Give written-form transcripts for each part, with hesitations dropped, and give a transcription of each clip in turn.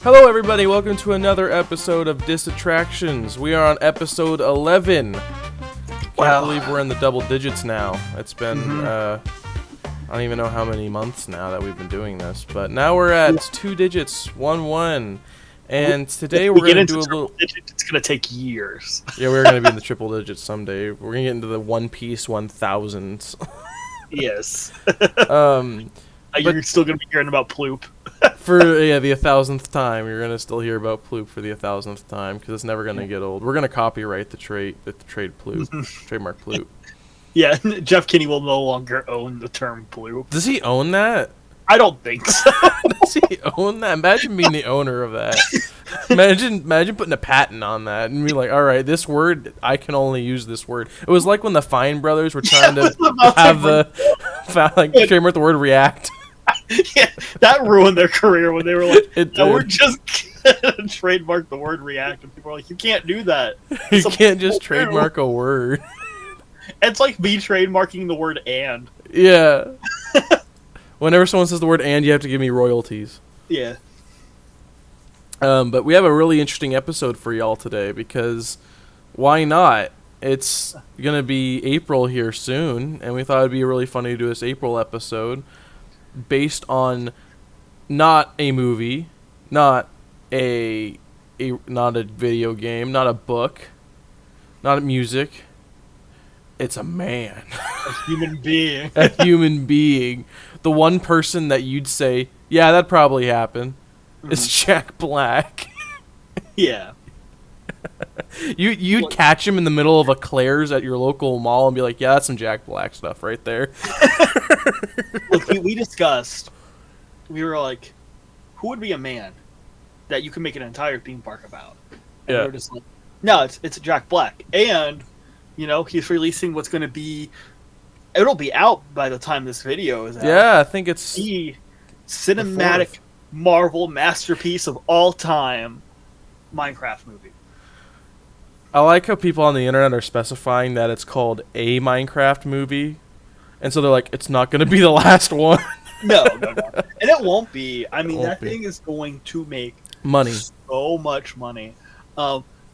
Hello everybody, welcome to another episode of Disattractions. We are on episode 11. Can't believe we're in the double digits now. It's been, I don't even know how many months now that we've been doing this, but now we're at 2 digits, 1-1. And today we're going to do a little... digits, it's going to take years. Yeah, we're going to be in the triple digits someday. We're going to get into the One Piece 1000s. Yes. You're still going to be hearing about Ploop. For the 1000th time, you're gonna still hear about Ploop for the 1000th time because it's never gonna get old. We're gonna copyright the trade Ploop, trademark Ploop. Yeah, Jeff Kinney will no longer own the term Ploop. Does he own that? I don't think so. Does he own that? Imagine being the owner of that. Imagine putting a patent on that and be like, all right, this word, I can only use this word. It was like when the Fine brothers were trying to have trademark the word react. Yeah, that ruined their career when they were like, we're just gonna trademark the word react, and people are like, you can't do that. You can't just trademark a word. It's like me trademarking the word and. Yeah. Whenever someone says the word and, you have to give me royalties. Yeah. But we have a really interesting episode for y'all today because why not? It's gonna be April here soon, and we thought it'd be really funny to do this April episode based on not a movie, not a video game, not a book, not music. It's a man. A human being. A human being. The one person that you'd say, yeah, that probably happened. It's Jack Black. Yeah. You'd catch him in the middle of a Claire's at your local mall and be like, yeah, that's some Jack Black stuff right there. Look, we discussed, we were like, who would be a man that you could make an entire theme park about? And we were just like, no, it's Jack Black. And, you know, he's releasing what's going to be, it'll be out by the time this video is out. Yeah, I think it's the cinematic Marvel masterpiece of all time, Minecraft movie. I like how people on the internet are specifying that it's called a Minecraft movie. And so they're like, it's not going to be the last one. No. And it won't be. I mean, that thing is going to make money. So much money.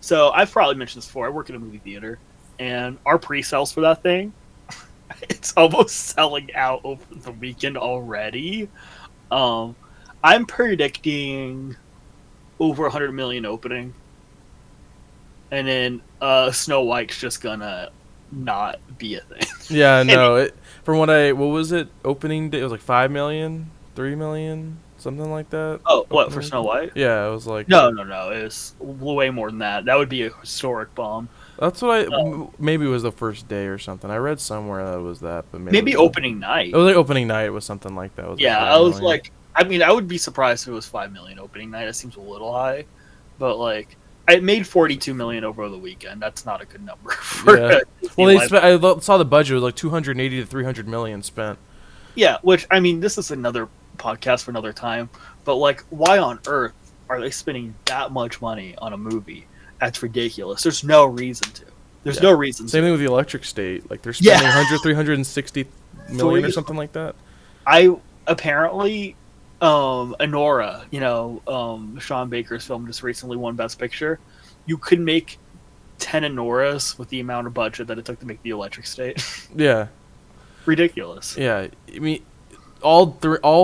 So I've probably mentioned this before. I work in a movie theater. And our pre-sales for that thing, it's almost selling out over the weekend already. I'm predicting over 100 million opening. And then Snow White's just gonna not be a thing. Yeah, no. What was it? Opening day? It was like 5 million, 3 million, something like that. Oh, what, for Snow White? Yeah, it was like... No. It was way more than that. That would be a historic bomb. That's what maybe it was the first day or something. I read somewhere that it was that, but maybe opening night. It was like opening night. It was something like that. I was like, I mean, I would be surprised if it was 5 million opening night. It seems a little high, but like, it made 42 million over the weekend. That's not a good number. Well, I saw the budget was like 280 to 300 million spent. Yeah, which I mean, this is another podcast for another time. But like, why on earth are they spending that much money on a movie? That's ridiculous. There's no reason to. There's no reason. Same thing with the Electric State. Like they're spending 360 million or something like that. Apparently, Anora, Sean Baker's film just recently won Best Picture. You could make 10 Anoras with the amount of budget that it took to make the Electric State. Yeah. Ridiculous. Yeah. I mean, all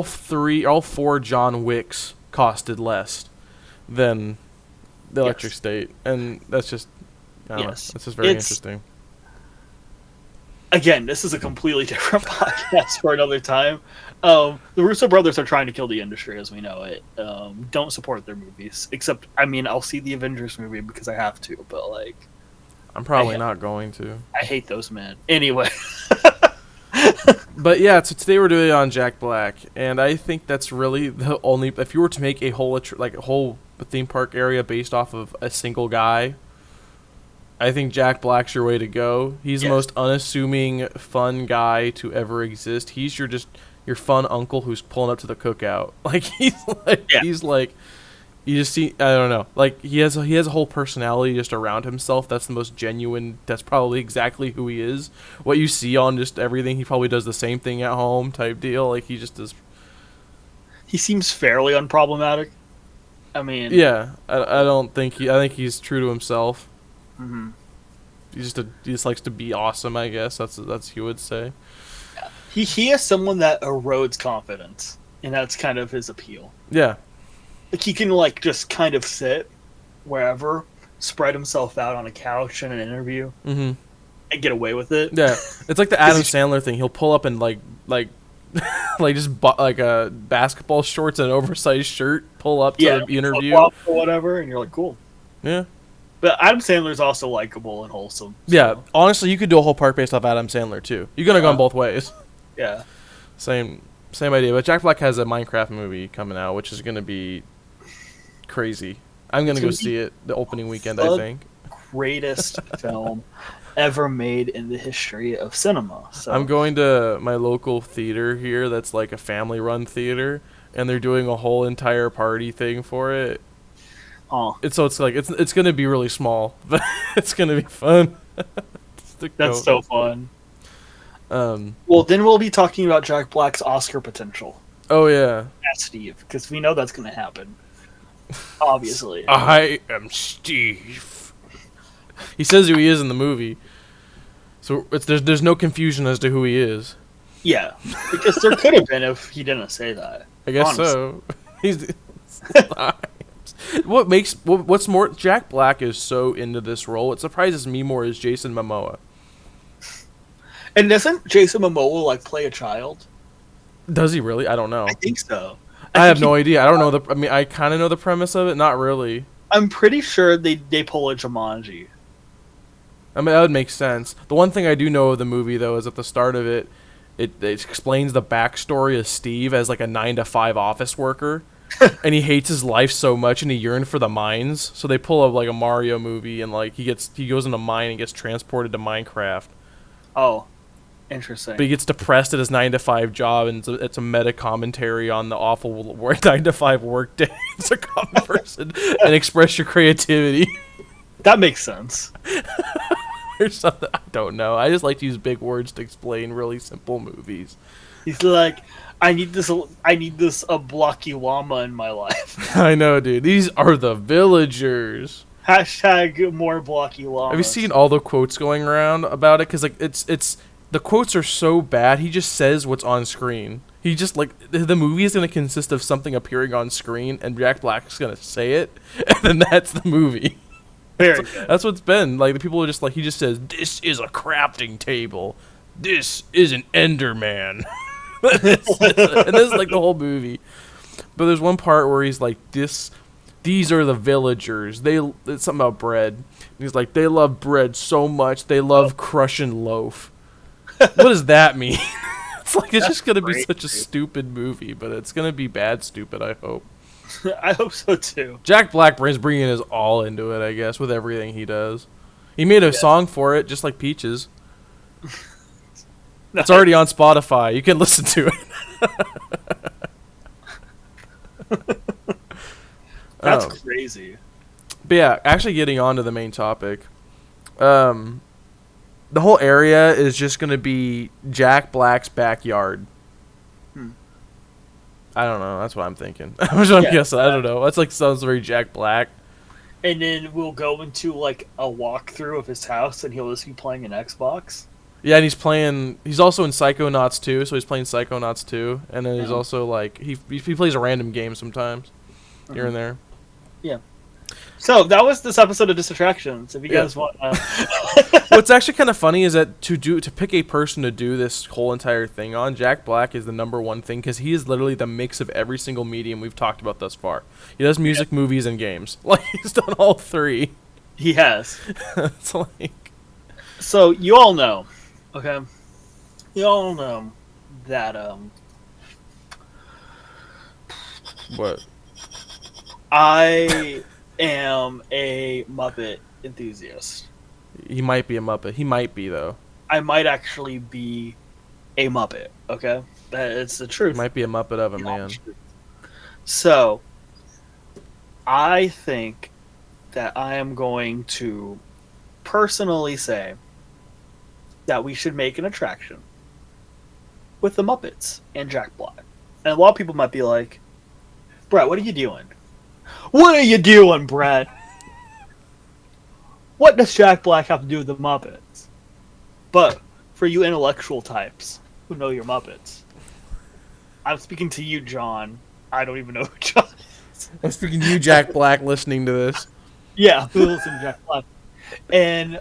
four John Wicks costed less than the Electric State, and that's just that's just very interesting. Again, this is a completely different podcast for another time. The Russo brothers are trying to kill the industry as we know it. Don't support their movies, except I'll see the Avengers movie because I have to, but like, I'm probably not going to. I hate those men. Anyway. But yeah, so today we're doing it on Jack Black, and I think that's really the only. If you were to make a whole theme park area based off of a single guy, I think Jack Black's your way to go. He's the most unassuming, fun guy to ever exist. He's your fun uncle who's pulling up to the cookout. Like he's like you just see, I don't know, like he has a whole personality just around himself that's the most genuine. That's probably exactly who he is. What you see on just everything, he probably does the same thing at home type deal. Like he just does. He seems fairly unproblematic. I mean, Yeah, I don't think I think he's true to himself. mhm. He just likes to be awesome. I guess that's he would say. He is someone that erodes confidence, and that's kind of his appeal. Yeah. Like he can like just kind of sit wherever, spread himself out on a couch in an interview, Mm-hmm. and get away with it. Yeah, it's like the Adam Sandler thing. He'll pull up in like like just like a basketball shorts and an oversized shirt. Pull up to the interview or whatever, and you're like, cool. Yeah. But Adam Sandler's also likable and wholesome. So. Yeah, honestly, you could do a whole park based off Adam Sandler too. You're gonna go both ways. Yeah. Same idea. But Jack Black has a Minecraft movie coming out, which is gonna be crazy. I'm gonna go see it the opening weekend. I think. Greatest film ever made in the history of cinema. So I'm going to my local theater here. That's like a family-run theater, and they're doing a whole entire party thing for it. Oh, It's gonna be really small, but it's gonna be fun. that's so fun. Well, then we'll be talking about Jack Black's Oscar potential. Oh yeah, That's Steve, because we know that's going to happen. Obviously, I am Steve. He says who he is in the movie, so there's no confusion as to who he is. Yeah, because there could have been if he didn't say that. I guess honestly. so. He's. What's more, Jack Black is so into this role. What surprises me more is Jason Momoa. And doesn't Jason Momoa like play a child? Does he really? I don't know. I think so. I have no idea. I don't know I mean, I kind of know the premise of it. Not really. I'm pretty sure they pull a Jumanji. I mean, that would make sense. The one thing I do know of the movie, though, is at the start of it, it explains the backstory of Steve as like a 9-to-5 office worker. And he hates his life so much, and he yearned for the mines. So they pull up like a Mario movie, and like he goes in a mine and gets transported to Minecraft. Oh, interesting. But he gets depressed at his 9-to-5 job, and it's a meta commentary on the awful 9-to-5 workday as a common person, and express your creativity. That makes sense. Or something. I don't know. I just like to use big words to explain really simple movies. He's like, I need this a blocky llama in my life. I know, dude. These are the villagers. Hashtag more blocky llamas. Have you seen all the quotes going around about it? Because like it's the quotes are so bad. He just says what's on screen. He just like the movie is going to consist of something appearing on screen, and Jack Black's going to say it, and then that's the movie. Very good. That's what's been like. The people are just like, he just says, "This is a crafting table. This is an Enderman." And this is like the whole movie. But there's one part where he's like, these are the villagers. It's something about bread. And he's like, they love bread so much, they love crushing loaf. What does that mean? It's just gonna be such a stupid movie, but it's gonna be bad stupid, I hope. I hope so too. Jack Black is bringing his all into it, I guess, with everything he does. He made a song for it, just like Peaches. It's already on Spotify. You can listen to it. That's crazy. But yeah, actually getting on to the main topic. The whole area is just going to be Jack Black's backyard. I don't know. That's what I'm thinking. I'm guessing. I don't know. That's like sounds very Jack Black. And then we'll go into like a walkthrough of his house, and he'll just be playing an Xbox. Yeah, and he's also in Psychonauts 2, so he's playing Psychonauts 2, and then he's also like he plays a random game sometimes here and there. Yeah. So that was this episode of Disattractions. If you guys want, what's actually kind of funny is that to pick a person to do this whole entire thing on, Jack Black is the number one thing because he is literally the mix of every single medium we've talked about thus far. He does music, movies, and games. Like he's done all three. He has. It's like. So you all know, okay? You all know that What? I am a Muppet enthusiast. He might be a Muppet. He might be, though. I might actually be a Muppet, okay? It's the truth. He might be a Muppet of a man. So, I think that I am going to personally say that we should make an attraction with the Muppets and Jack Black. And a lot of people might be like, Brett, what are you doing? What are you doing, Brett? What does Jack Black have to do with the Muppets? But for you intellectual types who know your Muppets, I'm speaking to you, John. I don't even know who John is. I'm speaking to you, Jack Black, listening to this. Yeah, who listens to Jack Black? And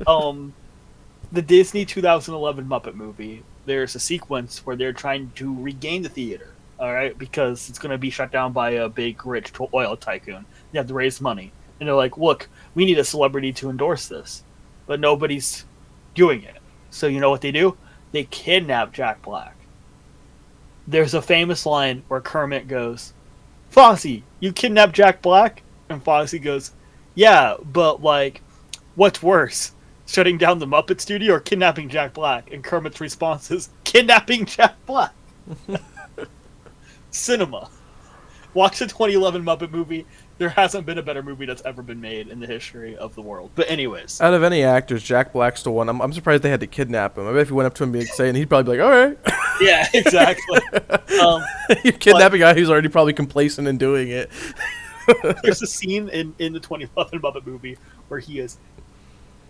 the Disney 2011 Muppet movie, there's a sequence where they're trying to regain the theater, all right, because it's going to be shut down by a big, rich oil tycoon. They have to raise money. And they're like, look, we need a celebrity to endorse this. But nobody's doing it. So you know what they do? They kidnap Jack Black. There's a famous line where Kermit goes, Fonzie, you kidnapped Jack Black? And Fonzie goes, yeah, but, like, what's worse? Shutting down the Muppet Studio or kidnapping Jack Black? And Kermit's response is, kidnapping Jack Black. Cinema. Watch the 2011 Muppet movie. There hasn't been a better movie that's ever been made in the history of the world. But anyways. Out of any actors, Jack Black's the one. I'm surprised they had to kidnap him. I bet if you went up to him and saying, he'd probably be like, all right. Yeah, exactly. You're kidnapping a guy who's already probably complacent in doing it. There's a scene in the 2011 Muppet movie where he is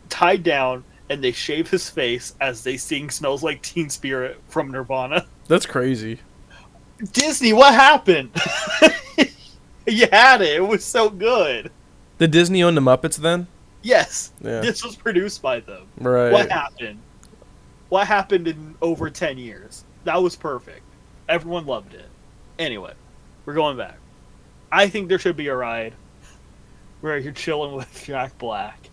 tied down and they shave his face as they sing Smells Like Teen Spirit from Nirvana. That's crazy. Disney, what happened? You had it. It was so good. Did Disney own the Muppets then? Yes. Yeah. This was produced by them. Right. What happened? What happened in over 10 years? That was perfect. Everyone loved it. Anyway, we're going back. I think there should be a ride where you're chilling with Jack Black.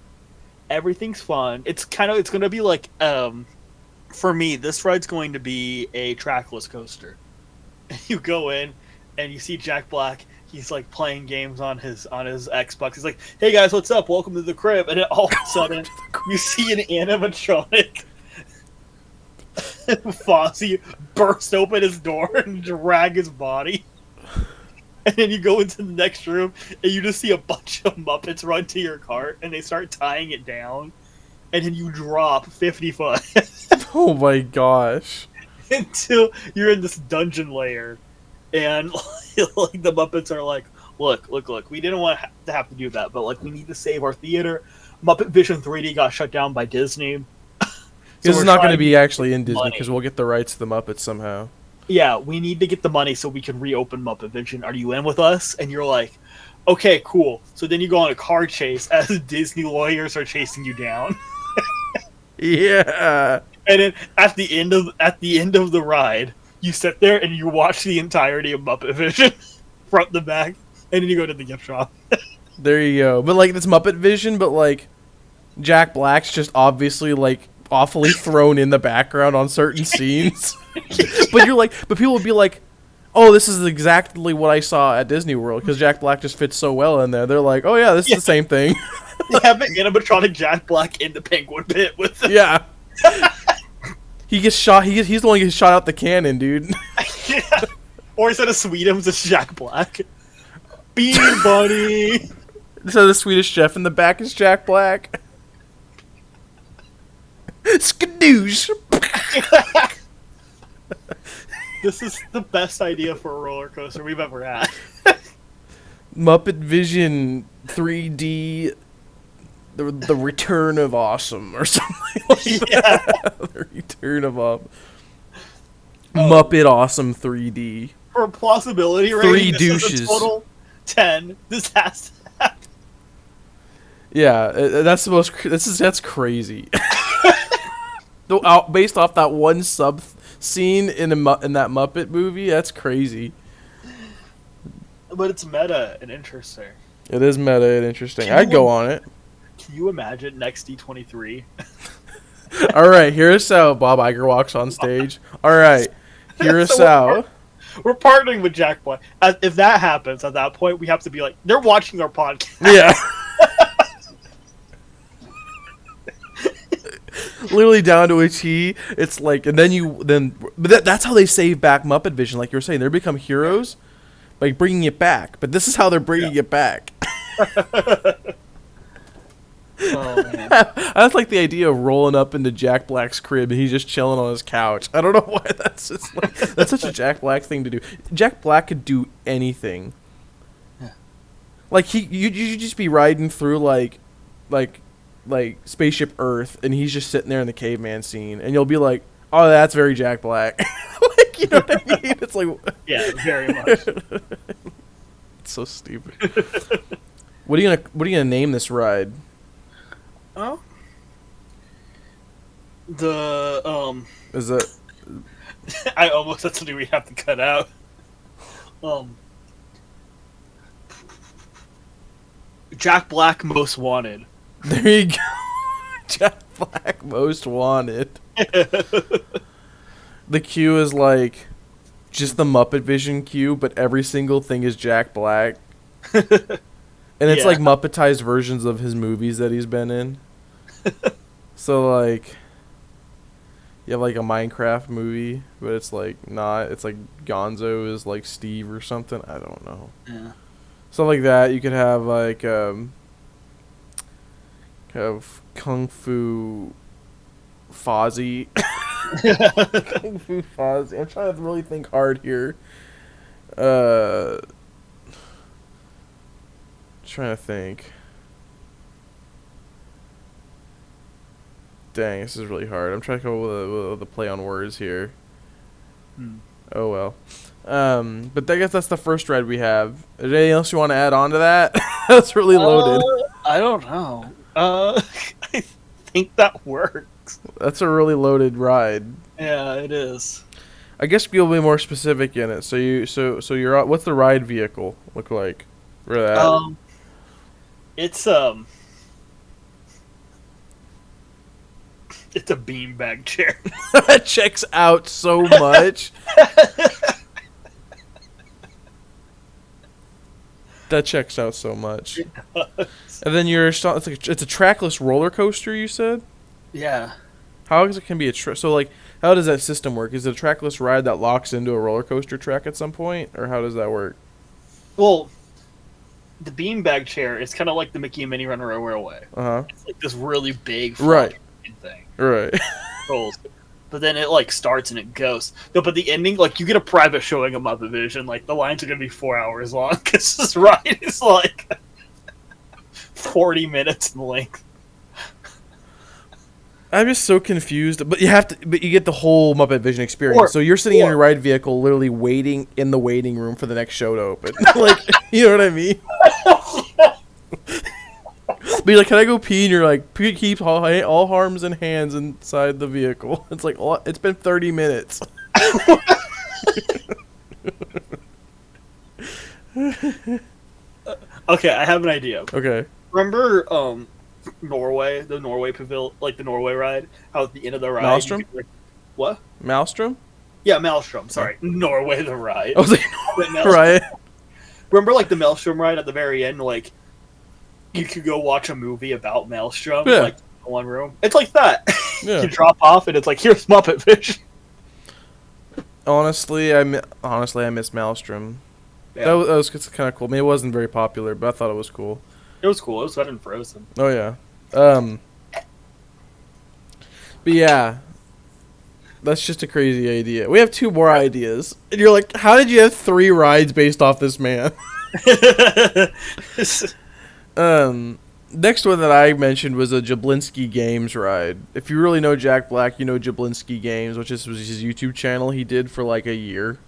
Everything's fun. It's going to be like, for me, this ride's going to be a trackless coaster. You go in and you see Jack Black. He's like playing games on his Xbox. He's like, "Hey guys, what's up? Welcome to the crib." And then all of a sudden, you see an animatronic Fonzie burst open his door and drag his body. And then you go into the next room and you just see a bunch of Muppets run to your cart and they start tying it down. And then you drop 50 foot. Oh my gosh. Until you're in this dungeon layer. And like the Muppets are like, look, we didn't want to have to do that, but like we need to save our theater. Muppet Vision 3D got shut down by Disney. This is not going to be actually in Disney because we'll get the rights to the Muppets somehow. Yeah, we need to get the money so we can reopen Muppet Vision. Are you in with us? And you're like, okay, cool. So then you go on a car chase as Disney lawyers are chasing you down. Yeah. And then at the end of the ride, you sit there and you watch the entirety of Muppet Vision, front to back, and then you go to the gift shop. There you go. But like it's Muppet Vision, but like Jack Black's just obviously like awfully thrown in the background on certain scenes. But people would be like, "Oh, this is exactly what I saw at Disney World," because Jack Black just fits so well in there. They're like, "Oh yeah, this is the same thing." They have an animatronic Jack Black in the penguin pit with them. Yeah. He gets shot. He's the one who gets shot out the cannon, dude. Yeah. Or instead of Sweetums, it's Jack Black. Bean Bunny. So the Swedish chef in the back is Jack Black. Skadoosh. This is the best idea for a roller coaster we've ever had. Muppet Vision 3D. The Return of Awesome or something like that. The Return of Muppet Awesome 3D. For plausibility rating, Three this douches. is a total 10. This has to happen. Yeah, that's the most. That's crazy. Based off that one sub scene in that Muppet movie, that's crazy. But it's meta and interesting. It is meta and interesting. I'd go on it. Can you imagine next D23? All right, hear us out. Bob Iger walks on stage. All right, hear us out. We're partnering with Jack Black. If that happens, at that point, we have to be like, they're watching our podcast. Yeah. Literally down to a T. It's like, and but that's how they save back Muppet Vision. Like you were saying, they become heroes by bringing it back. But this is how they're bringing it back. Oh, man. I just like the idea of rolling up into Jack Black's crib and he's just chilling on his couch. I don't know why that's just like that's such a Jack Black thing to do. Jack Black could do anything. Yeah. Like you just be riding through like spaceship Earth, and he's just sitting there in the caveman scene, and you'll be like, oh, that's very Jack Black. Like, you know what I mean? It's like, yeah, very much. It's so stupid. What are you gonna name this ride? Oh, Is it? I almost that's something we have to cut out. Jack Black Most Wanted. There you go. Jack Black Most Wanted. The queue is like just the Muppet Vision queue, but every single thing is Jack Black. And it's like Muppetized versions of his movies that he's been in. So like you have like a Minecraft movie, but it's like not. It's like Gonzo is like Steve or something. I don't know. Yeah. Stuff like that. You could have like have Kung Fu Fozzie. Kung Fu Fozzie. I'm trying to really think hard here. Trying to think. Dang, this is really hard. I'm trying to come up with a play on words here. Oh well. But I guess that's the first ride we have. Is there anything else you want to add on to that? That's really loaded. I don't know. I think that works. That's a really loaded ride. Yeah, it is. I guess you'll be more specific in it. So you're what's the ride vehicle look like? For that? It's it's a beanbag chair. That checks out so much. That checks out so much. And then it's a trackless roller coaster, you said? Yeah. How is it can be so like how does that system work? Is it a trackless ride that locks into a roller coaster track at some point, or how does that work? Well, the beanbag chair is kind of like the Mickey and Minnie Run Railway. It's like this really big thing. Right. But then it like starts and it goes. No, but the ending, like you get a private showing of Muppet Vision. Like the lines are gonna be 4 hours long because this ride is like 40 minutes in length. I'm just so confused, but you get the whole Muppet Vision experience. So you're sitting in your ride vehicle, literally waiting in the waiting room for the next show to open. Like, you know what I mean? But you're like, can I go pee? And you're like, keep all arms and hands inside the vehicle. It's like, it's been 30 minutes. Okay, I have an idea. Okay. Remember, Norway, the Norway pavilion, like the Norway ride, how at the end of the ride, Maelstrom? What? Maelstrom? Yeah, Maelstrom. Sorry, Norway the ride. I was like, right. Remember, like the Maelstrom ride at the very end, like you could go watch a movie about Maelstrom, like in one room. It's like that. Yeah. You drop off, and it's like, here's Muppet Vision. Honestly, I miss Maelstrom. Yeah. That was kind of cool. I mean, it wasn't very popular, but I thought it was cool. It was cool. It was better than Frozen. Oh yeah. But yeah, that's just a crazy idea. We have 2 more ideas, and you're like, how did you have 3 rides based off this man? Next one that I mentioned was a Jablinski Games ride. If you really know Jack Black, you know Jablinski Games, which was his YouTube channel he did for like a year.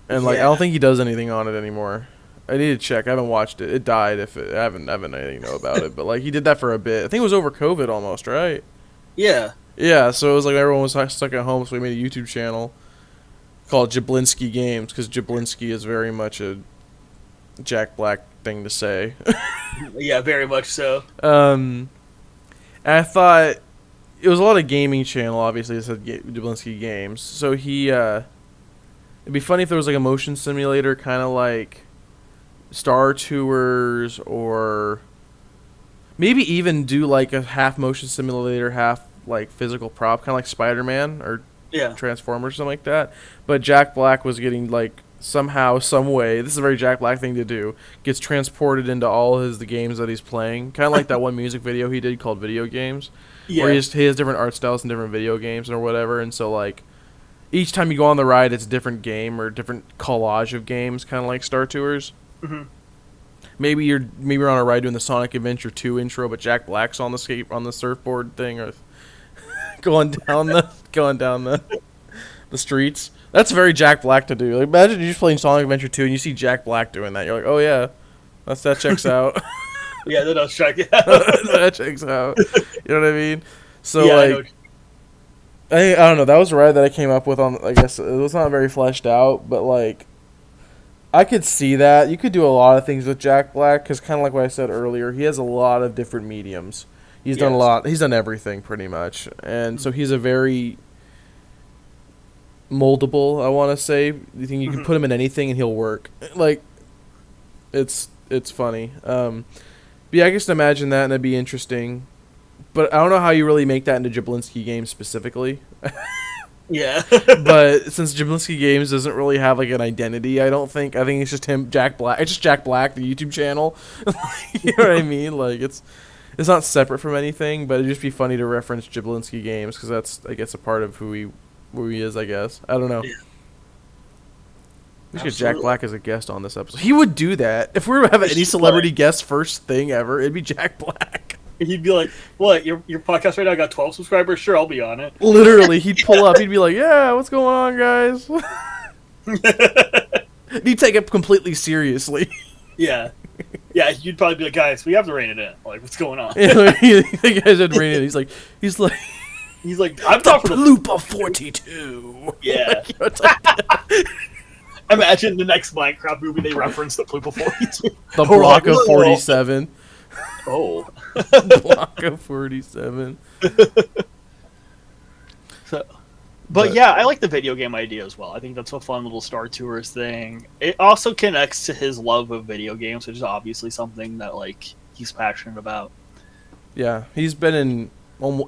And like I don't think he does anything on it anymore. I need to check. I haven't watched it. It died. I haven't anything to know about it. But like he did that for a bit. I think it was over COVID almost, right? Yeah. Yeah. So it was like everyone was stuck at home, so we made a YouTube channel called Jablinski Games because Jablinski is very much a Jack Black thing to say. Yeah, very much so. And I thought it was a lot of gaming channel. Obviously, it said Jablinski Games. So he, it'd be funny if there was like a motion simulator, kind of like Star Tours, or maybe even do like a half motion simulator, half like physical prop, kind of like Spider-Man or Transformers, something like that. But Jack Black was getting like somehow, some way, this is a very Jack Black thing to do, gets transported into all the games that he's playing. Kind of like that one music video he did called Video Games, where he has different art styles in different video games or whatever. And so like each time you go on the ride, it's a different game or different collage of games, kind of like Star Tours. maybe you're on a ride doing the Sonic Adventure 2 intro, but Jack Black's on the surfboard thing, or going down the streets. That's very Jack Black to do. Like, imagine you're just playing Sonic Adventure 2 and you see Jack Black doing that. You're like, oh yeah, that checks out. Yeah, that does check out. That checks out. You know what I mean? So Yeah, like, I don't know. That was a ride that I came up with on. I guess it was not very fleshed out, but like, I could see that you could do a lot of things with Jack Black because kind of like what I said earlier, he has a lot of different mediums. He's done a lot. He's done everything pretty much, and so he's a very moldable. I want to say you think you can put him in anything and he'll work. Like, it's funny. But yeah, I guess imagine that and it'd be interesting. But I don't know how you really make that into Jablinski Games specifically. Yeah. But since Jablinski Games doesn't really have like an identity, I think it's just him, Jack Black. It's just Jack Black, the YouTube channel. You know what I mean? Like it's not separate from anything, but it'd just be funny to reference Jablinski Games because that's, I guess, a part of who he is. I guess I don't know. Yeah. We should get Jack Black as a guest on this episode. He would do that if we were having any celebrity guest first thing ever. It'd be Jack Black. He'd be like, "What? Your podcast right now got 12 subscribers? Sure, I'll be on it." Literally, he'd pull up. He'd be like, "Yeah, what's going on, guys?" He'd take it completely seriously. Yeah, you'd probably be like, "Guys, we have to rein it in. Like, what's going on?" Yeah, like, you guys had rein it in. He's like, I'm the talking Plupa 42. Yeah. Imagine the next Minecraft movie they reference the Plupa 42. The block of 47. Oh. Block of 47. But yeah, I like the video game idea as well. I think that's a fun little Star Tours thing. It also connects to his love of video games, which is obviously something that like he's passionate about. Yeah, he's been in,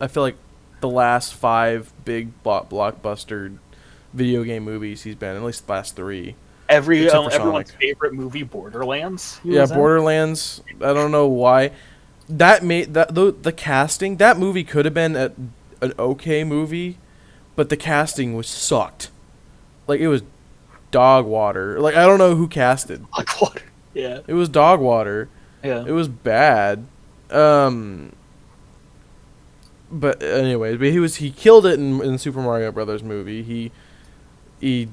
I feel like, the last 5 big blockbuster video game movies he's been in, at least the last 3. Everyone's favorite movie, Borderlands. Yeah, Borderlands. I don't know why. The casting, that movie could have been an okay movie, but the casting was sucked. Like, it was dog water. Like, I don't know who casted. Dog water. Yeah. It was dog water. Yeah. It was bad. But anyway, he killed it in the Super Mario Brothers movie. I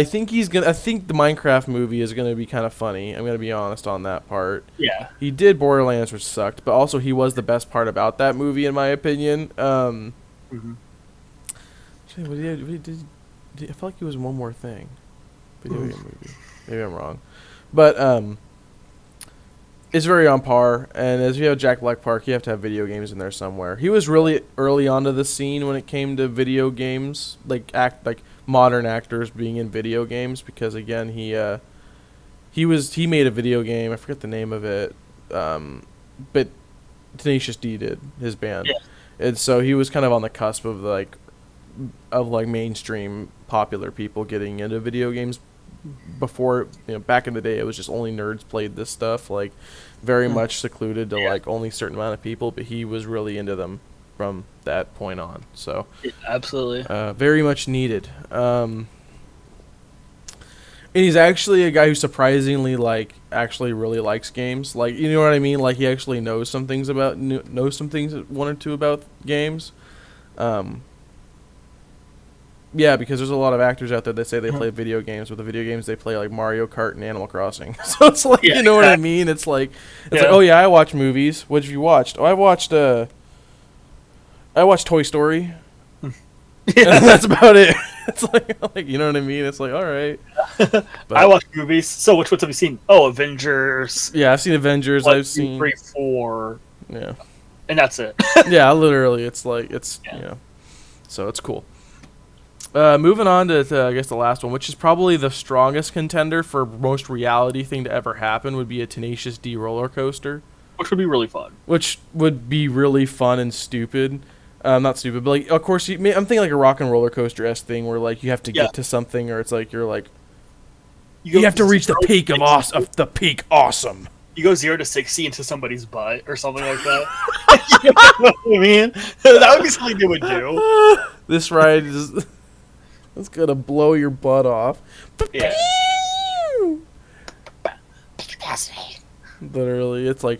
think the Minecraft movie is gonna be kind of funny. I'm gonna be honest on that part. Yeah. He did Borderlands, which sucked, but also he was the best part about that movie, in my opinion. I felt like he was one more thing. Video game movie. Maybe I'm wrong, but it's very on par. And as you have Jack Black Park, you have to have video games in there somewhere. He was really early onto the scene when it came to video games, like modern actors being in video games, because again he made a video game, I forget the name of it, but Tenacious D did, his band. Yeah. And so he was kind of on the cusp of mainstream popular people getting into video games. Before, back in the day, it was just only nerds played this stuff, like very much secluded to like only a certain amount of people, but he was really into them from that point on. So yeah, absolutely, very much needed. And he's actually a guy who surprisingly actually really likes games. Like, you know what I mean? Like, he actually knows some things one or two about games. Yeah, because there's a lot of actors out there that say they play video games, but the video games they play like Mario Kart and Animal Crossing. So it's like, you know what I mean? It's like, oh yeah, I watch movies. What have you watched? Oh, I watched Toy Story. And that's about it. It's like, you know what I mean? It's like, all right. But I watch movies. So which ones have you seen? Oh, Avengers. Yeah, I've seen Avengers. I've seen 3, 4. Yeah. And that's it. Yeah, literally. It's like, so it's cool. Moving on to I guess the last one, which is probably the strongest contender for most reality thing to ever happen, would be a Tenacious D roller coaster. Which would be really fun. Which would be really fun and stupid. Not stupid, but like, of course, I'm thinking like a rock and roller coaster-esque thing where like you have to get to something, or it's like you have to reach the peak of awesome. You go 0 to 60 into somebody's butt or something like that. You know what I mean? That would be something they would do. This ride is it's gonna blow your butt off. Yeah. Literally, it's like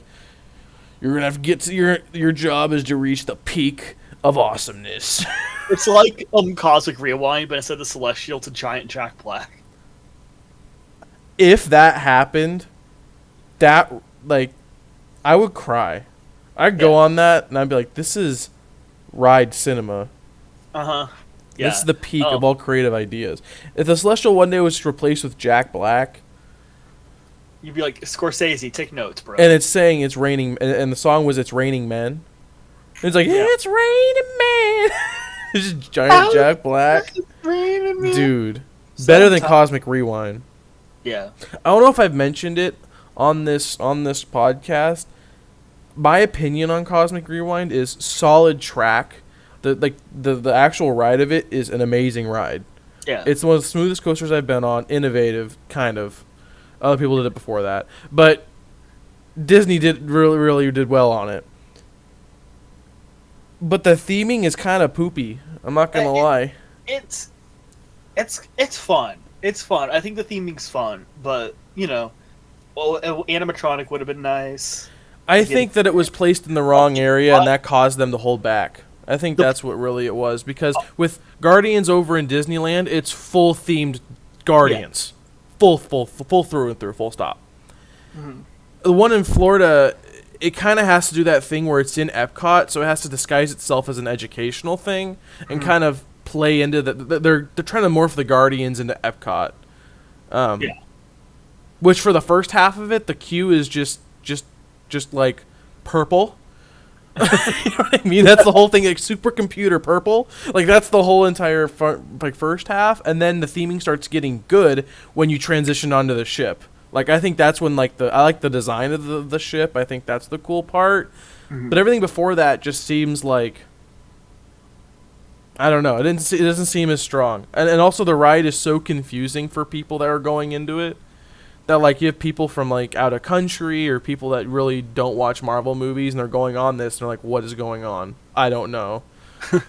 you're gonna have to get to your job is to reach the peak of awesomeness. It's like Cosmic Rewind, but instead of Celestial, it's a giant Jack Black. If that happened, that like I would cry. I'd go on that and I'd be like, this is ride cinema. Uh-huh. Yeah. This is the peak of all creative ideas. If the Celestial one day was replaced with Jack Black, you'd be like, Scorsese, take notes, bro. and it's saying it's raining, and the song was "It's Raining Men." It's like it's raining men. It's just giant Jack Black, dude. Better than Cosmic Rewind. Yeah. I don't know if I've mentioned it on this podcast. My opinion on Cosmic Rewind is solid track. The actual ride of it is an amazing ride. Yeah. It's one of the smoothest coasters I've been on. Innovative, kind of. Other people did it before that, but Disney really did well on it. But the theming is kind of poopy. I'm not gonna lie. It's fun. It's fun. I think the theming's fun, but animatronic would have been nice. I think that it was placed in the wrong area, and that caused them to hold back. I think that's what really it was, because with Guardians over in Disneyland, it's full themed Guardians, full through and through, full stop. Mm-hmm. The one in Florida, it kind of has to do that thing where it's in Epcot, so it has to disguise itself as an educational thing and kind of play into they're trying to morph the Guardians into Epcot. Which for the first half of it, the queue is just like purple. You know what I mean? That's the whole thing, like supercomputer purple. Like that's the whole entire first half, and then the theming starts getting good when you transition onto the ship. Like I think that's when I like the design of the ship. I think that's the cool part. Mm-hmm. But everything before that just seems like, I don't know. It doesn't seem as strong, and also the ride is so confusing for people that are going into it. That like you have people from like out of country or people that really don't watch Marvel movies and they're going on this and they're like, what is going on? I don't know.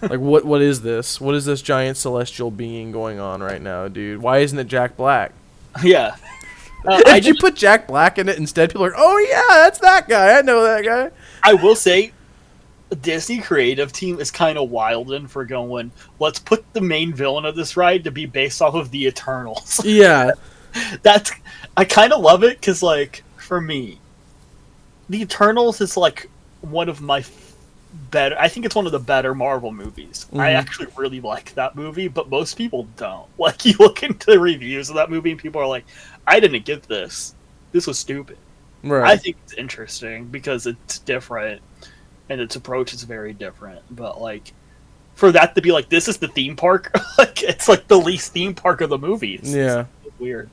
Like what is this? What is this giant celestial being going on right now, dude? Why isn't it Jack Black? Yeah. If you put Jack Black in it instead, people are like, oh yeah, that's that guy. I know that guy. I will say, the Disney creative team is kind of wildin' for going, let's put the main villain of this ride to be based off of the Eternals. Yeah. I kind of love it because, like, for me, the Eternals is like one of my better. I think it's one of the better Marvel movies. Mm-hmm. I actually really like that movie, but most people don't. Like, you look into the reviews of that movie, and people are like, "I didn't get this. This was stupid." Right. I think it's interesting because it's different, and its approach is very different. But like, for that to be like, this is the theme park, like it's like the least theme park of the movie. It's weird.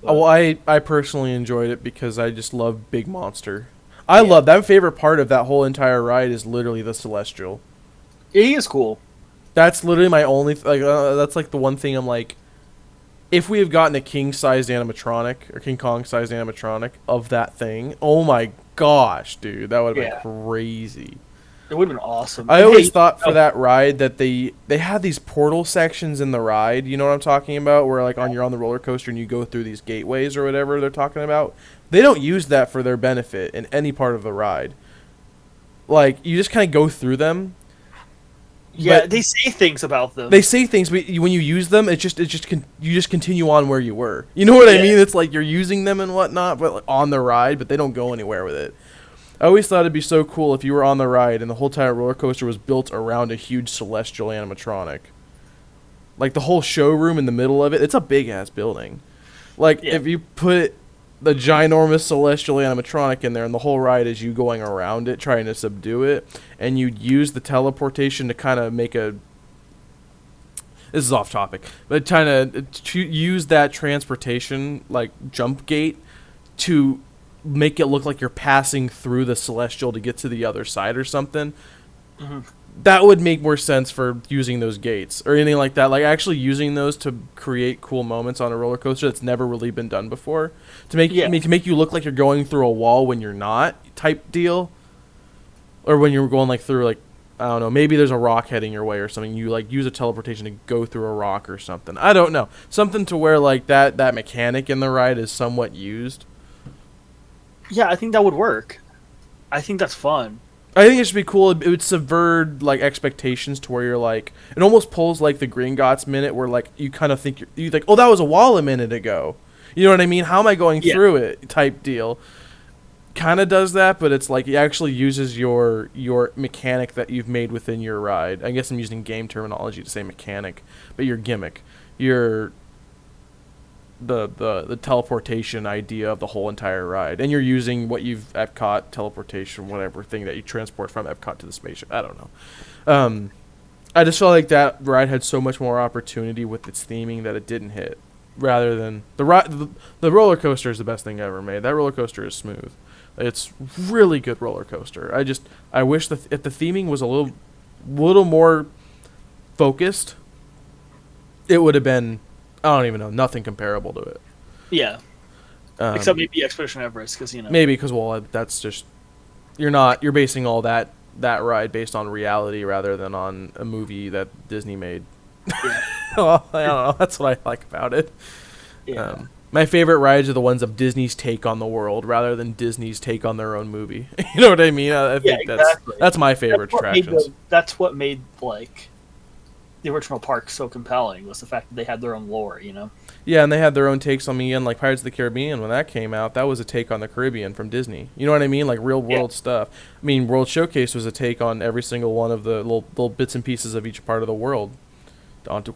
Well, I personally enjoyed it because I just love Big Monster. I love that. My favorite part of that whole entire ride is literally the Celestial. Yeah, he is cool. That's literally my only that's like the one thing I'm like, if we have gotten a king-sized animatronic or King Kong-sized animatronic of that thing, oh my gosh, dude, that would have been crazy. It would have been awesome. I always thought for that ride that they had these portal sections in the ride. You know what I'm talking about? Where like you're on the roller coaster and you go through these gateways or whatever they're talking about. They don't use that for their benefit in any part of the ride. Like you just kind of go through them. Yeah, they say things about them. They say things, but when you use them, you just continue on where you were. You know what I mean? It's like you're using them and whatnot, but like on the ride, but they don't go anywhere with it. I always thought it'd be so cool if you were on the ride and the whole entire roller coaster was built around a huge celestial animatronic. Like the whole showroom in the middle of it, it's a big ass building. Like if you put the ginormous celestial animatronic in there and the whole ride is you going around it trying to subdue it, and you use the teleportation to kind of make this is off topic, but trying to use that transportation like jump gate to make it look like you're passing through the celestial to get to the other side or something. Mm-hmm. That would make more sense for using those gates or anything like that. Like actually using those to create cool moments on a roller coaster that's never really been done before. To make you look like you're going through a wall when you're not, type deal. Or when you're going like through like, I don't know, maybe there's a rock heading your way or something. You like use a teleportation to go through a rock or something. I don't know. Something to where like that mechanic in the ride is somewhat used. Yeah, I think that would work. I think that's fun. I think it should be cool. It would subvert like expectations to where you're like, it almost pulls like the Gringotts minute where like you kind of think you think, oh, that was a wall a minute ago. You know what I mean? How am I going through it? Type deal. Kind of does that, but it's like it actually uses your mechanic that you've made within your ride. I guess I'm using game terminology to say mechanic, but your gimmick, your the teleportation idea of the whole entire ride, and you're using what you've Epcot teleportation, whatever thing that you transport from Epcot to the spaceship. I don't know. I just felt like that ride had so much more opportunity with its theming that it didn't hit. Rather than the roller coaster is the best thing ever made. That roller coaster is smooth. It's really good roller coaster. I wish that if the theming was a little more focused, it would have been, I don't even know, nothing comparable to it. Yeah. Except maybe Expedition Everest, because maybe because that's just you're basing all that ride based on reality rather than on a movie that Disney made. Yeah. Well, I don't know. That's what I like about it. Yeah. My favorite rides are the ones of Disney's take on the world rather than Disney's take on their own movie. You know what I mean? I think exactly. That's my favorite attractions. That's what made like the original park so compelling, was the fact that they had their own lore, you know? Yeah, and they had their own takes on like Pirates of the Caribbean. When that came out, that was a take on the Caribbean from Disney. You know what I mean? Like real world stuff. I mean, World Showcase was a take on every single one of the little bits and pieces of each part of the world. Onto,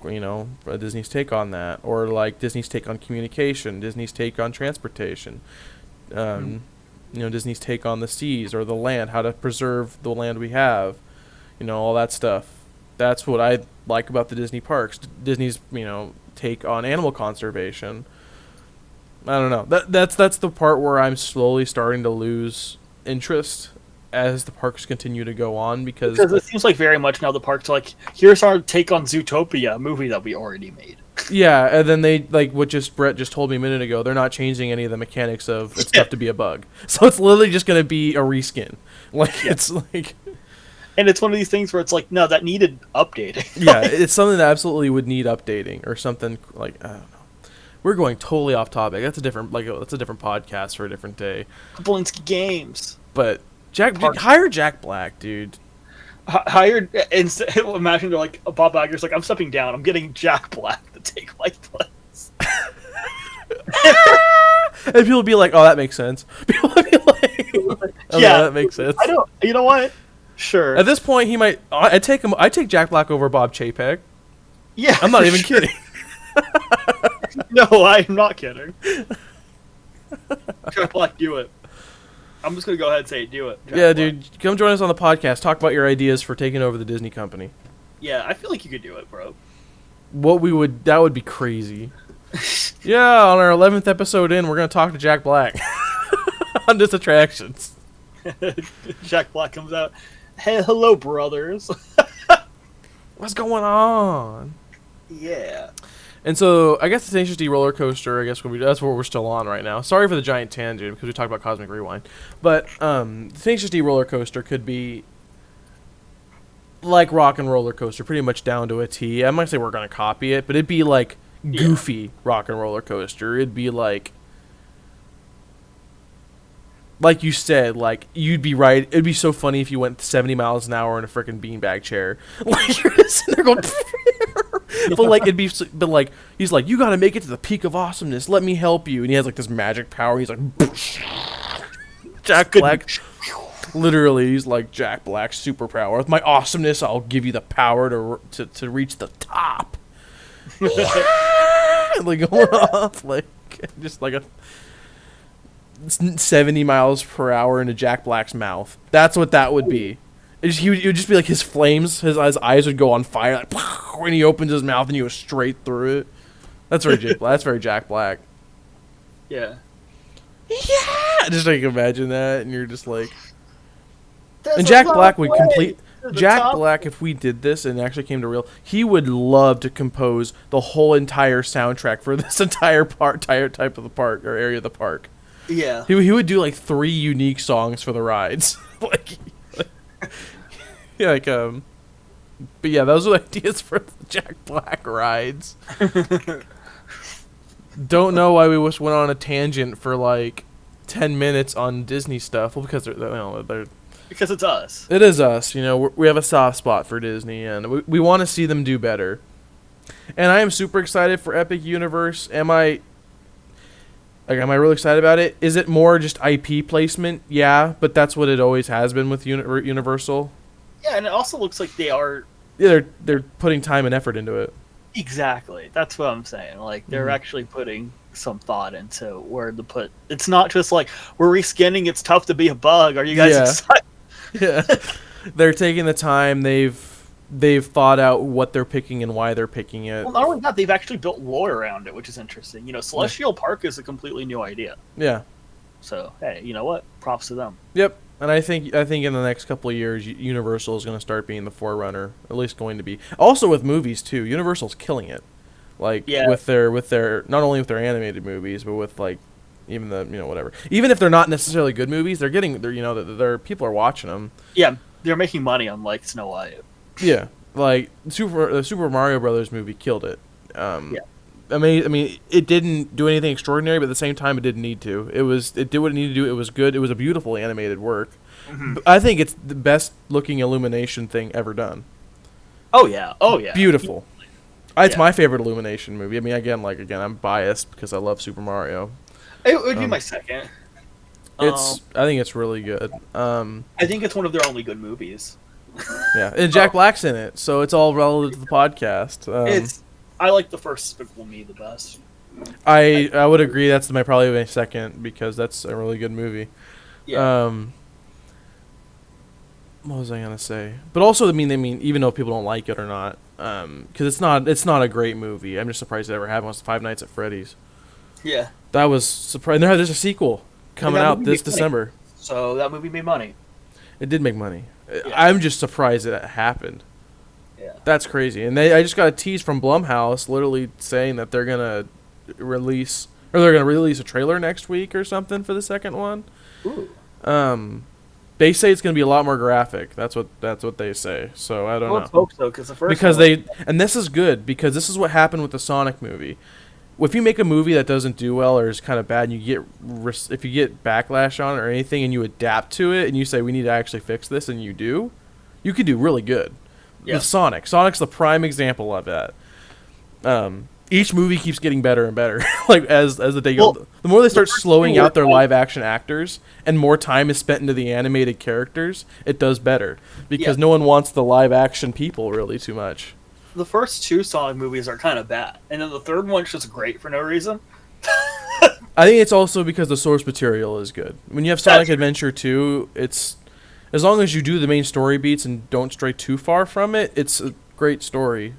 Disney's take on that, or like Disney's take on communication, Disney's take on transportation, Disney's take on the seas or the land, how to preserve the land we have, all that stuff. That's what I like about the Disney parks. Disney's take on animal conservation. I don't know. That's the part where I'm slowly starting to lose interest as the parks continue to go on, because it seems like very much now the parks are like, here's our take on Zootopia, a movie that we already made. Yeah, and then they, like what Brett just told me a minute ago, they're not changing any of the mechanics of it's tough to be a bug. So it's literally just going to be a reskin. It's like... And it's one of these things where it's like, no, that needed updating. Yeah, it's something that absolutely would need updating, or something like, I don't know. We're going totally off topic. That's a different podcast for a different day. Jablinski Games. But hire Jack Black, dude. Hired, and imagine they're like, Bob Iger's like, I'm stepping down. I'm getting Jack Black to take my place. And people be like, oh, that makes sense. People be like, oh, yeah, that makes sense. You know what? Sure. At this point, he might. I take Jack Black over Bob Chapek. Yeah, I'm not even kidding. No, I'm not kidding. Jack Black, do it. I'm just gonna go ahead and say, do it. Jack Black. Dude, come join us on the podcast. Talk about your ideas for taking over the Disney company. Yeah, I feel like you could do it, bro. That would be crazy. Yeah, on our 11th episode in, we're gonna talk to Jack Black on Disattractions. Jack Black comes out. Hey, hello, brothers. What's going on? Yeah. And so, I guess the Tenacious D roller coaster, that's what we're still on right now. Sorry for the giant tangent, because we talked about Cosmic Rewind. But, the Tenacious D roller coaster could be like Rock and Roller Coaster, pretty much down to a T. I'm not going to say we're going to copy it, but it'd be like goofy Rock and Roller Coaster. It'd be like you said, like, you'd be right. It'd be so funny if you went 70 miles an hour in a freaking beanbag chair. Like, you're just sitting there going... But like he's like, you gotta make it to the peak of awesomeness, let me help you, and he has like this magic power. He's like Jack Black. Literally, he's like Jack Black's superpower. With my awesomeness, I'll give you the power to reach the top. Like going off like just like a 70 miles per hour into Jack Black's mouth. That's what that would be. It would just be like his flames, his eyes would go on fire, like, when he opens his mouth and you go straight through it. That's very Jack Black. Yeah. Yeah! Just like imagine that, and you're just like... And Jack Black would complete... Jack Black, if we did this and it actually came to real, he would love to compose the whole entire soundtrack for this entire type of the park, or area of the park. Yeah. He would do like 3 unique songs for the rides. Yeah, but yeah, those are the ideas for the Jack Black rides. Don't know why we just went on a tangent for like 10 minutes on Disney stuff. Well, because they're Because it's us. it is us. We have a soft spot for Disney, and we want to see them do better. And I am super excited for Epic Universe. Am I really excited about it? Is it more just IP placement? Yeah, but that's what it always has been with Universal. Yeah, and it also looks like they are... Yeah, they're putting time and effort into it. Exactly. That's what I'm saying. Like, they're actually putting some thought into where to put... It's not just like, we're reskinning, it's tough to be a bug. Are you guys excited? Yeah. They're taking the time. They've thought out what they're picking and why they're picking it. Well, not only that, they've actually built lore around it, which is interesting. Celestial Park is a completely new idea. Yeah. So, hey, you know what? Props to them. Yep. And I think in the next couple of years, Universal is going to start being the forerunner. At least going to be. Also with movies too. Universal's killing it. Like with their not only with their animated movies, but with like even the whatever. Even if they're not necessarily good movies, they're people are watching them. Yeah, they're making money on like Snow White. Yeah, like the Super Mario Brothers movie killed it. I mean, it didn't do anything extraordinary, but at the same time, it didn't need to. It did what it needed to do. It was good. It was a beautiful animated work. Mm-hmm. I think it's the best looking Illumination thing ever done. Oh yeah. Beautiful. It's my favorite Illumination movie. I mean, again, I'm biased because I love Super Mario. It would be my second. I think it's really good. I think it's one of their only good movies. Yeah, and Jack Black's in it, so it's all relative to the podcast. I like the first Despicable Me the best. I would agree. That's probably my second because that's a really good movie. Yeah. What was I gonna say? But also, I mean, even though people don't like it or not, because it's not a great movie. I'm just surprised it ever happened. Was Five Nights at Freddy's. Yeah. That was surprising. There's a sequel coming out this December. So that movie made money. It did make money. Yeah. I'm just surprised that it happened. Yeah. That's crazy. And I just got a tease from Blumhouse literally saying that they're going to release a trailer next week or something for the second one. Ooh. They say it's going to be a lot more graphic. That's what they say. So I don't know. Let's hope so, because the first and this is good because this is what happened with the Sonic movie. If you make a movie that doesn't do well or is kind of bad, and if you get backlash on it or anything, and you adapt to it and you say we need to actually fix this, and you can do really good. Yeah. With Sonic's the prime example of that. Each movie keeps getting better and better. Like as the day goes, the more they start slowing out their live action actors and more time is spent into the animated characters, it does better because no one wants the live action people really too much. The first two Sonic movies are kind of bad, and then the third one's just great for no reason. I think it's also because the source material is good. When you have Sonic Adventure 2, it's as long as you do the main story beats and don't stray too far from it, it's a great story.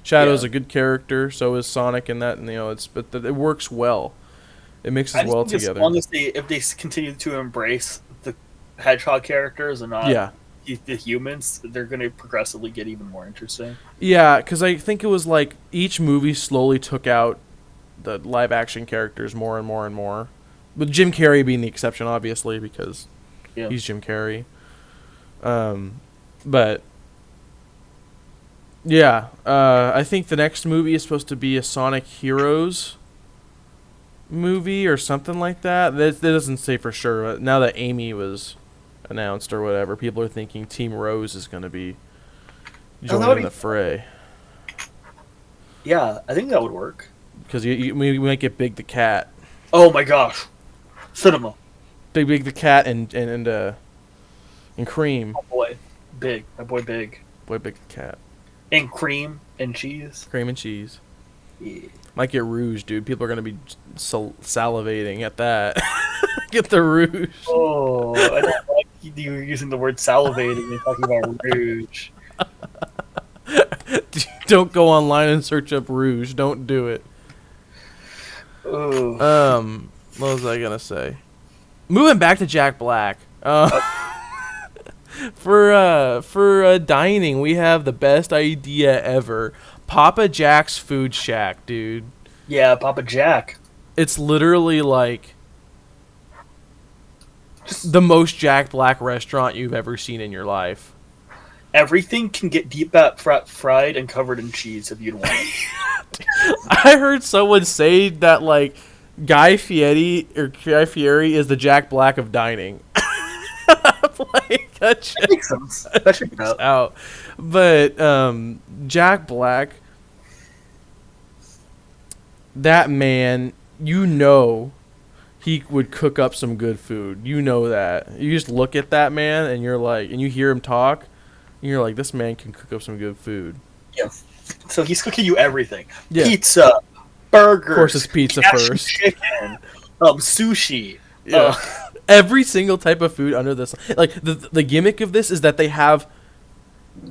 Shadow's a good character, so is Sonic in that, and it works well. It mixes well together. As long as if they continue to embrace the Hedgehog characters and not the humans, they're going to progressively get even more interesting. Yeah, because I think it was like each movie slowly took out the live action characters more and more and more. With Jim Carrey being the exception, obviously, because he's Jim Carrey. But yeah, I think the next movie is supposed to be a Sonic Heroes movie or something like that. That doesn't say for sure. But now that Amy was announced or whatever, people are thinking Team Rose is going to be joining the fray. Yeah, I think that would work. Because we might get Big the Cat. Oh my gosh, cinema. Big the Cat and Cream. Oh boy, my boy Big. Boy Big the Cat. And Cream and Cheese. Cream and cheese. Yeah. Might get Rouge, dude. People are gonna be salivating at that. Get the Rouge. Oh, I don't like you using the word salivating and talking about Rouge. Don't go online and search up Rouge. Don't do it. Oh. What was I gonna say? Moving back to Jack Black. For dining, we have the best idea ever. Papa Jack's Food Shack, dude. Yeah, Papa Jack. It's literally like the most Jack Black restaurant you've ever seen in your life. Everything can get deep fried and covered in cheese if you'd want it. I heard someone say that like Guy Fieri is the Jack Black of dining. Like, That makes sense. That checks out. out. But Jack Black, that man, he would cook up some good food. You know that. You just look at that man and you're like, and you hear him talk, and you're like, this man can cook up some good food. Yeah. So he's cooking you everything. Yeah. Pizza, burgers. Of course, it's pizza first. Chicken, sushi. Yeah. Every single type of food under this. Like, the gimmick of this is that they have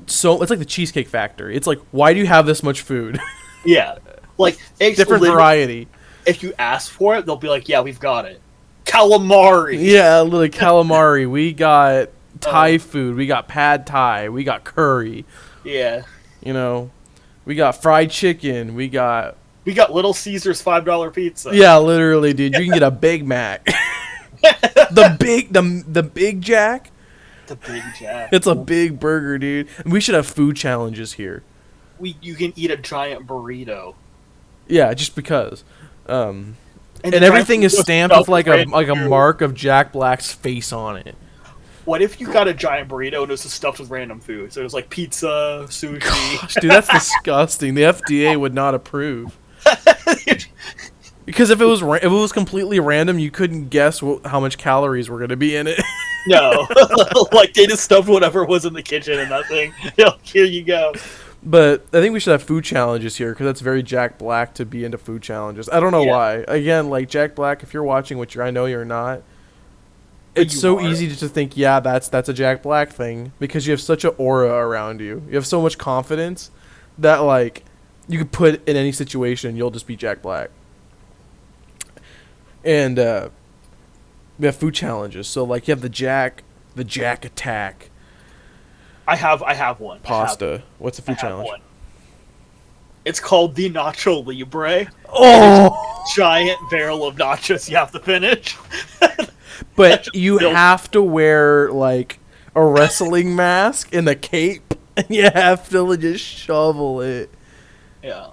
it's like the Cheesecake Factory. It's like, why do you have this much food? Yeah. Like, different variety. If you ask for it, they'll be like, yeah, we've got it. Calamari. Yeah, a little calamari. We got Thai food. We got pad Thai. We got curry. Yeah. You know, we got fried chicken. We got Little Caesars $5 pizza. Yeah, literally, dude. You can get a Big Mac. the Big Jack. The Big Jack. It's a big burger, dude. We should have food challenges here. You can eat a giant burrito. Yeah, just because. And everything is stamped with like a mark of Jack Black's face on it. What if you got a giant burrito and it was just stuffed with random food? So it was like pizza, sushi. Gosh, dude, that's disgusting. The FDA would not approve. Because if it was completely random, you couldn't guess how much calories were going to be in it. No, like they just stuffed whatever was in the kitchen in that thing. Here you go. But I think we should have food challenges here because that's very Jack Black to be into food challenges. I don't know why. Again, like Jack Black, if you're watching, which I know you're not, it's so easy to think, yeah, that's a Jack Black thing because you have such an aura around you. You have so much confidence that like you could put in any situation and you'll just be Jack Black. And we have food challenges. So like you have the Jack attack. I have one. Pasta. What's the food challenge? One. It's called the Nacho Libre. Oh! Giant barrel of nachos you have to finish. But you have to wear like a wrestling mask and a cape, and you have to just shovel it. Yeah.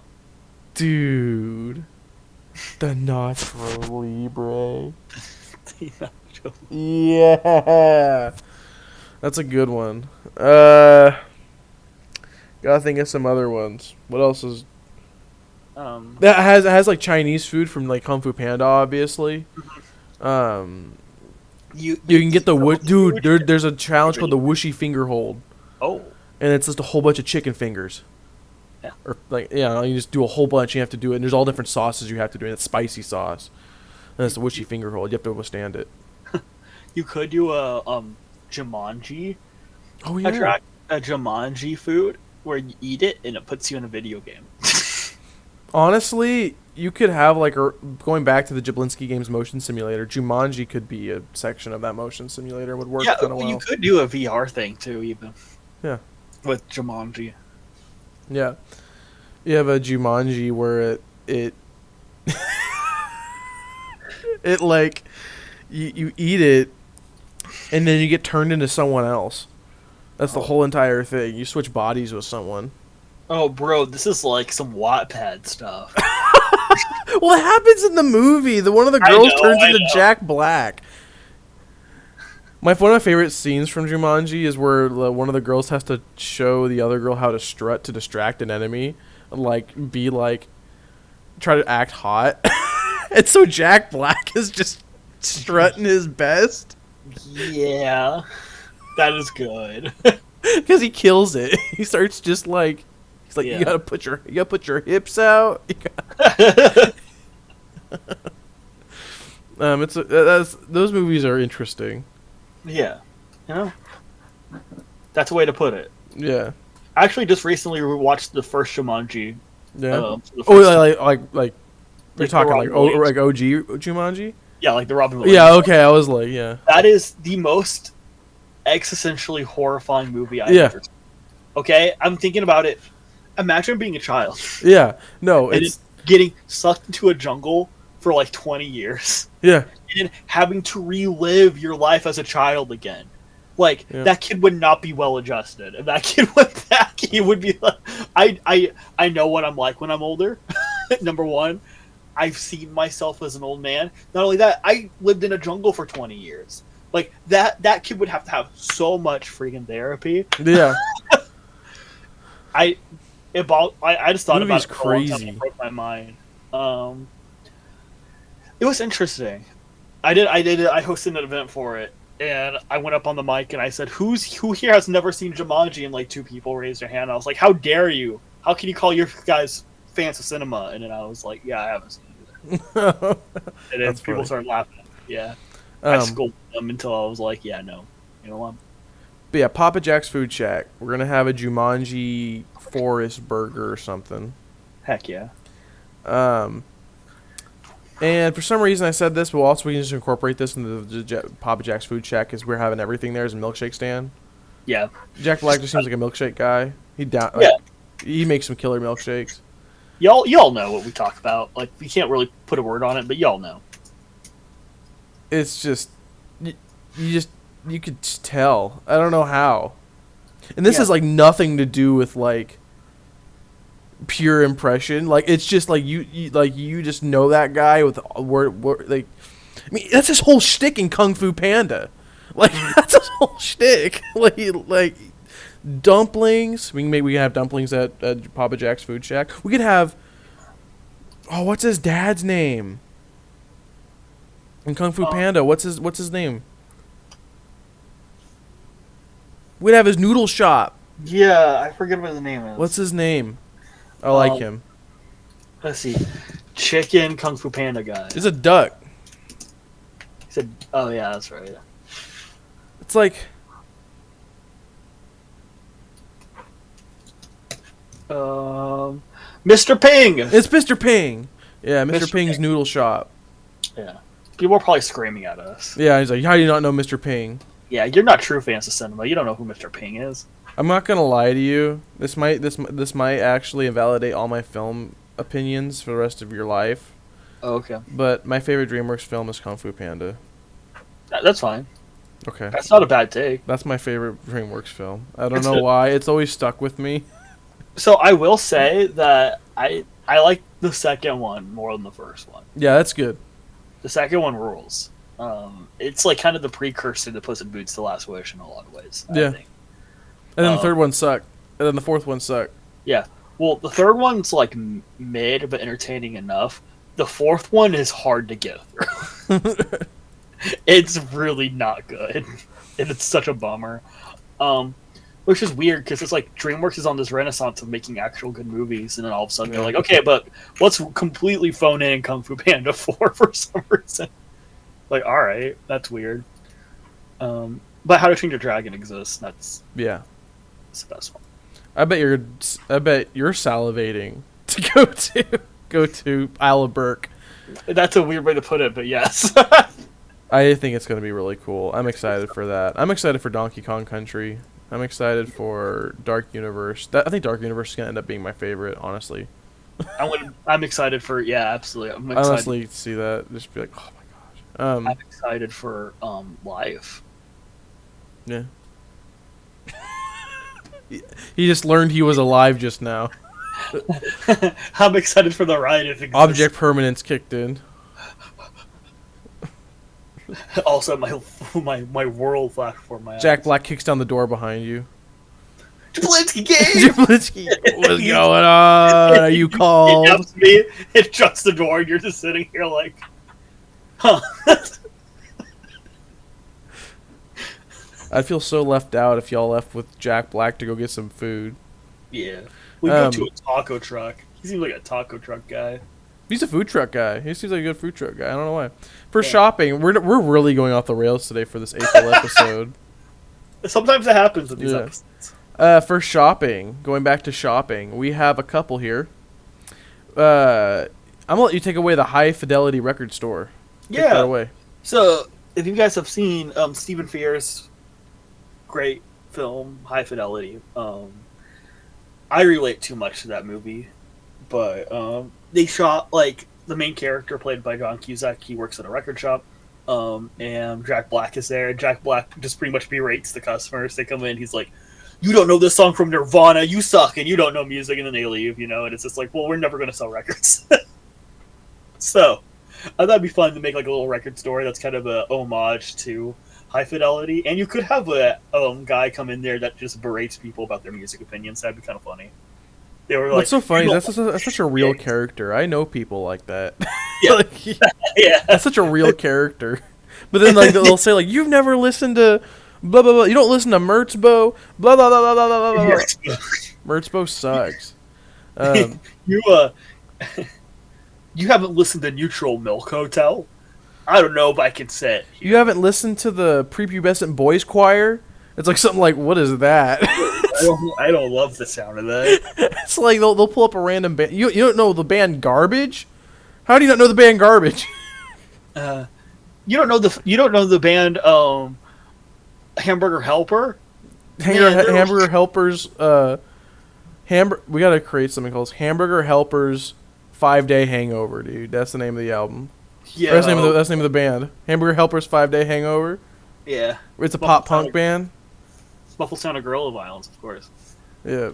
Dude. The Nacho Libre. The Nacho Libre. Yeah. That's a good one. Gotta think of some other ones. What else is... that has like Chinese food from like Kung Fu Panda, obviously. You can get dude. There's a challenge called the Whooshy Finger Hold. Oh. And it's just a whole bunch of chicken fingers. Yeah. Or like you just do a whole bunch. You have to do it, and there's all different sauces you have to do. And it's spicy sauce. And it's the Whooshy Finger Hold. You have to withstand it. You could do a Jumanji. Oh yeah. A Jumanji food where you eat it and it puts you in a video game. Honestly, you could have like going back to the Jablinski Games motion simulator. Jumanji could be a section of that motion simulator. It would work kind of well. You could do a VR thing too, even. Yeah. With Jumanji. Yeah. You have a Jumanji where it it like you eat it and then you get turned into someone else. That's the whole entire thing. You switch bodies with someone. Oh, bro, this is like some Wattpad stuff. Well, it happens in the movie. One of the girls turns into Jack Black. One of my favorite scenes from Jumanji is where one of the girls has to show the other girl how to strut to distract an enemy. Try to act hot. And so Jack Black is just strutting his best. Yeah. That is good. Because he kills it. He starts just like... He's like, you gotta put your hips out. Those movies are interesting. Yeah, that's a way to put it. Yeah. Actually, just recently we watched the first Jumanji. Yeah. Like you're talking like OG Jumanji. Yeah, like the Robin Williams. Yeah. Okay, I was like, yeah. That is the most existentially horrifying movie I've ever seen. Okay, I'm thinking about it. Imagine being a child. Yeah. No, it's getting sucked into a jungle for like 20 years. Yeah. And having to relive your life as a child again. Like, that kid would not be well adjusted. If that kid went back, he would be like... I know what I'm like when I'm older, number one. I've seen myself as an old man. Not only that, I lived in a jungle for 20 years. Like that kid would have to have so much freaking therapy. Yeah. I just thought about Movie's it for a long time and crazy. it broke my mind. It was interesting. I hosted an event for it, and I went up on the mic and I said, "Who here has never seen Jumanji?" And like 2 people raised their hand. I was like, "How dare you? How can you call your guys fans of cinema?" And then I was like, "Yeah, I haven't seen it either." And then That's people funny. started laughing. Yeah, I Um, scolded them until I was like, "Yeah, no, you know what?" but yeah, Papa Jack's Food Shack. We're gonna have a Jumanji Forest Burger or something. Heck yeah. Um, and for some reason I said this, but also we can just incorporate this into the Papa Jack's Food Shack because we're having everything there as a milkshake stand. Yeah. Jack Black just seems like a milkshake guy. He down. Yeah. He makes some killer milkshakes. Y'all know what we talk about. Like, we can't really put a word on it, but y'all know. It's just you could just tell. I don't know how. And this Yeah. has like nothing to do with like pure impression. Like it's just like you just know that guy with word like. I mean that's his whole shtick in Kung Fu Panda. Like that's his whole shtick. Like dumplings. Maybe we can have dumplings at Papa Jack's Food Shack. We could have. Oh, what's his dad's name? In Kung Fu Panda, what's his name? We'd have his noodle shop. Yeah, I forget what his name is. What's his name? I like him. Let's see. Chicken Kung Fu Panda guy. He's a duck. He said, "Oh yeah, that's right." It's like Mr. Ping. it's Mr. Ping. Yeah, Mr. Mr. Ping's Ping. noodle shop. Yeah. People are probably screaming at us. Yeah, he's like, how do you not know Mr. Ping? Yeah, you're not true fans of cinema. You don't know who Mr. Ping is. I'm not gonna lie to you. This might actually invalidate all my film opinions for the rest of your life. Oh, okay. But my favorite DreamWorks film is Kung Fu Panda. That's fine. Okay. That's not a bad take. That's my favorite DreamWorks film. I don't know why. It's always stuck with me. So I will say that I like the second one more than the first one. Yeah, that's good. The second one rules. It's like kind of the precursor to Puss in Boots: The Last Wish in a lot of ways. I Yeah. think. And then the third one sucked. And then the fourth one sucked. Yeah. Well, the third one's like mid but entertaining enough. The fourth one is hard to get through. It's really not good, and it's such a bummer. Which is weird because it's like DreamWorks is on this renaissance of making actual good movies, and then all of a sudden they're like, okay, but let's completely phone in Kung Fu Panda 4 for some reason. Like, all right, that's weird. But How to Train Your Dragon exists. That's Yeah. the best one. I bet you're salivating to go to Isle of Burke. That's a weird way to put it, but yes. I think it's going to be really cool. I'm excited for that. I'm excited for Donkey Kong Country. I'm excited for Dark Universe. I think Dark Universe is going to end up being my favorite, honestly. I'm excited for absolutely. I'm I excited. honestly see that. Just be like, oh my gosh. I'm excited for Life. Yeah. He just learned he was alive just now. I'm excited for the ride if it exists. Object permanence kicked in. Also, my world flashed before my eyes. Jack Black kicks down the door behind you. Jablinski game. Jablinski, what's going on? Are you It called? helps me. It shuts the door, and you're just sitting here like, huh? I'd feel so left out if y'all left with Jack Black to go get some food. Yeah. We go to a taco truck. He seems like a taco truck guy. He's a food truck guy. He seems like a good food truck guy. I don't know why. For Yeah. shopping, we're really going off the rails today for this April episode. Sometimes it happens with these Yeah. episodes. For shopping, going back to shopping, we have a couple here. I'm gonna let you take away the High Fidelity Record Store. Take that Yeah. away. So, if you guys have seen Stephen Frears' great film, High Fidelity, I relate too much to that movie. But they shot, like, the main character played by John Cusack, he works at a record shop. And Jack Black is there. Jack Black just pretty much berates the customers. They come in, he's like, you don't know this song from Nirvana, you suck, and you don't know music, and then they leave, and it's just like, well, we're never going to sell records. So, I thought it'd be fun to make like a little record store that's kind of a homage to High Fidelity, and you could have a guy come in there that just berates people about their music opinions. That'd be kind of funny. They were like, What's so funny? "You That's such a real character. I know people like that. Yeah. Like, yeah, that's such a real character. But then like they'll say like you've never listened to blah blah blah. You don't listen to Mertzbo. Blah blah blah blah blah blah blah. Mertzbo sucks. you you haven't listened to Neutral Milk Hotel? I don't know if I can say it. You haven't listened to the prepubescent boys choir? It's like something like, what is that? I don't love the sound of that. It's like they'll pull up a random band. You don't know the band Garbage? How do you not know the band Garbage? You don't know the band Hamburger Helper? Hamburger Helpers. We gotta create something called Hamburger Helpers 5-Day Hangover, dude. That's the name of the album. Yeah, that's the name of the band. Hamburger Helpers 5-Day Hangover. Yeah, It's a pop punk band. It's Muffled Sound of Gorilla Violence, of course. Yeah.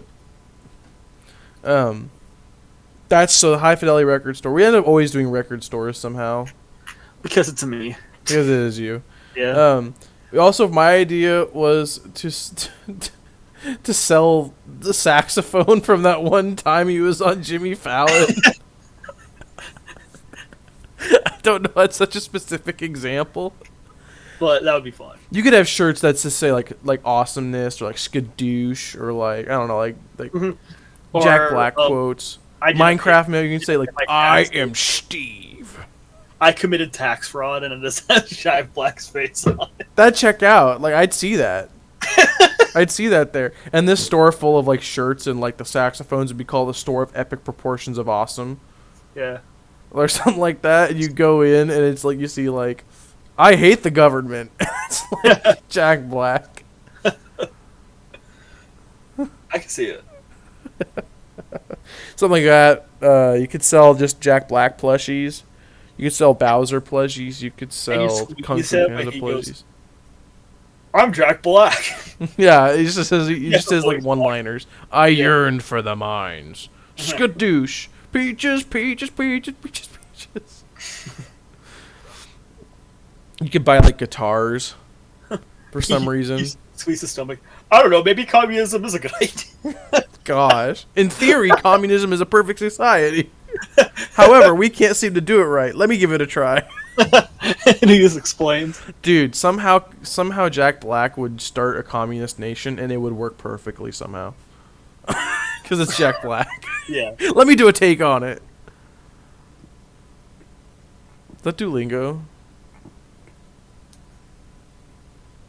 That's so the High Fidelity record store. We end up always doing record stores somehow. Because it's me. Because it is you. Yeah. My idea was to sell the saxophone from that one time he was on Jimmy Fallon. I don't know. That's such a specific example. But that would be fun. You could have shirts that just say like awesomeness or like skadoosh or like I don't know like mm-hmm. Jack Black quotes. Minecraft maybe you can say like I am Steve. I committed tax fraud and it just has Jack Black's face on it. That'd check out. Like I'd see that. I'd see that there. And this store full of like shirts and like the saxophones would be called the Store of Epic Proportions of Awesome. Yeah. Or something like that. And you go in and it's like you see like I hate the government. It's like Jack Black. I can see it. Something like that. You could sell just Jack Black plushies. You could sell Bowser plushies. You could sell Kung Fu Panda plushies. I'm Jack Black. Yeah, he just says like one-liners. I yearned for the mines. Skadoosh. Peaches, peaches, peaches, peaches, peaches. You could buy like guitars for some reason. Squeeze his stomach. I don't know. Maybe communism is a good idea. Gosh, in theory, communism is a perfect society. However, we can't seem to do it right. Let me give it a try. And he just explains. Dude, somehow Jack Black would start a communist nation, and it would work perfectly somehow. Because it's Jack Black. Yeah. Let me do a take on it. Is that Duolingo?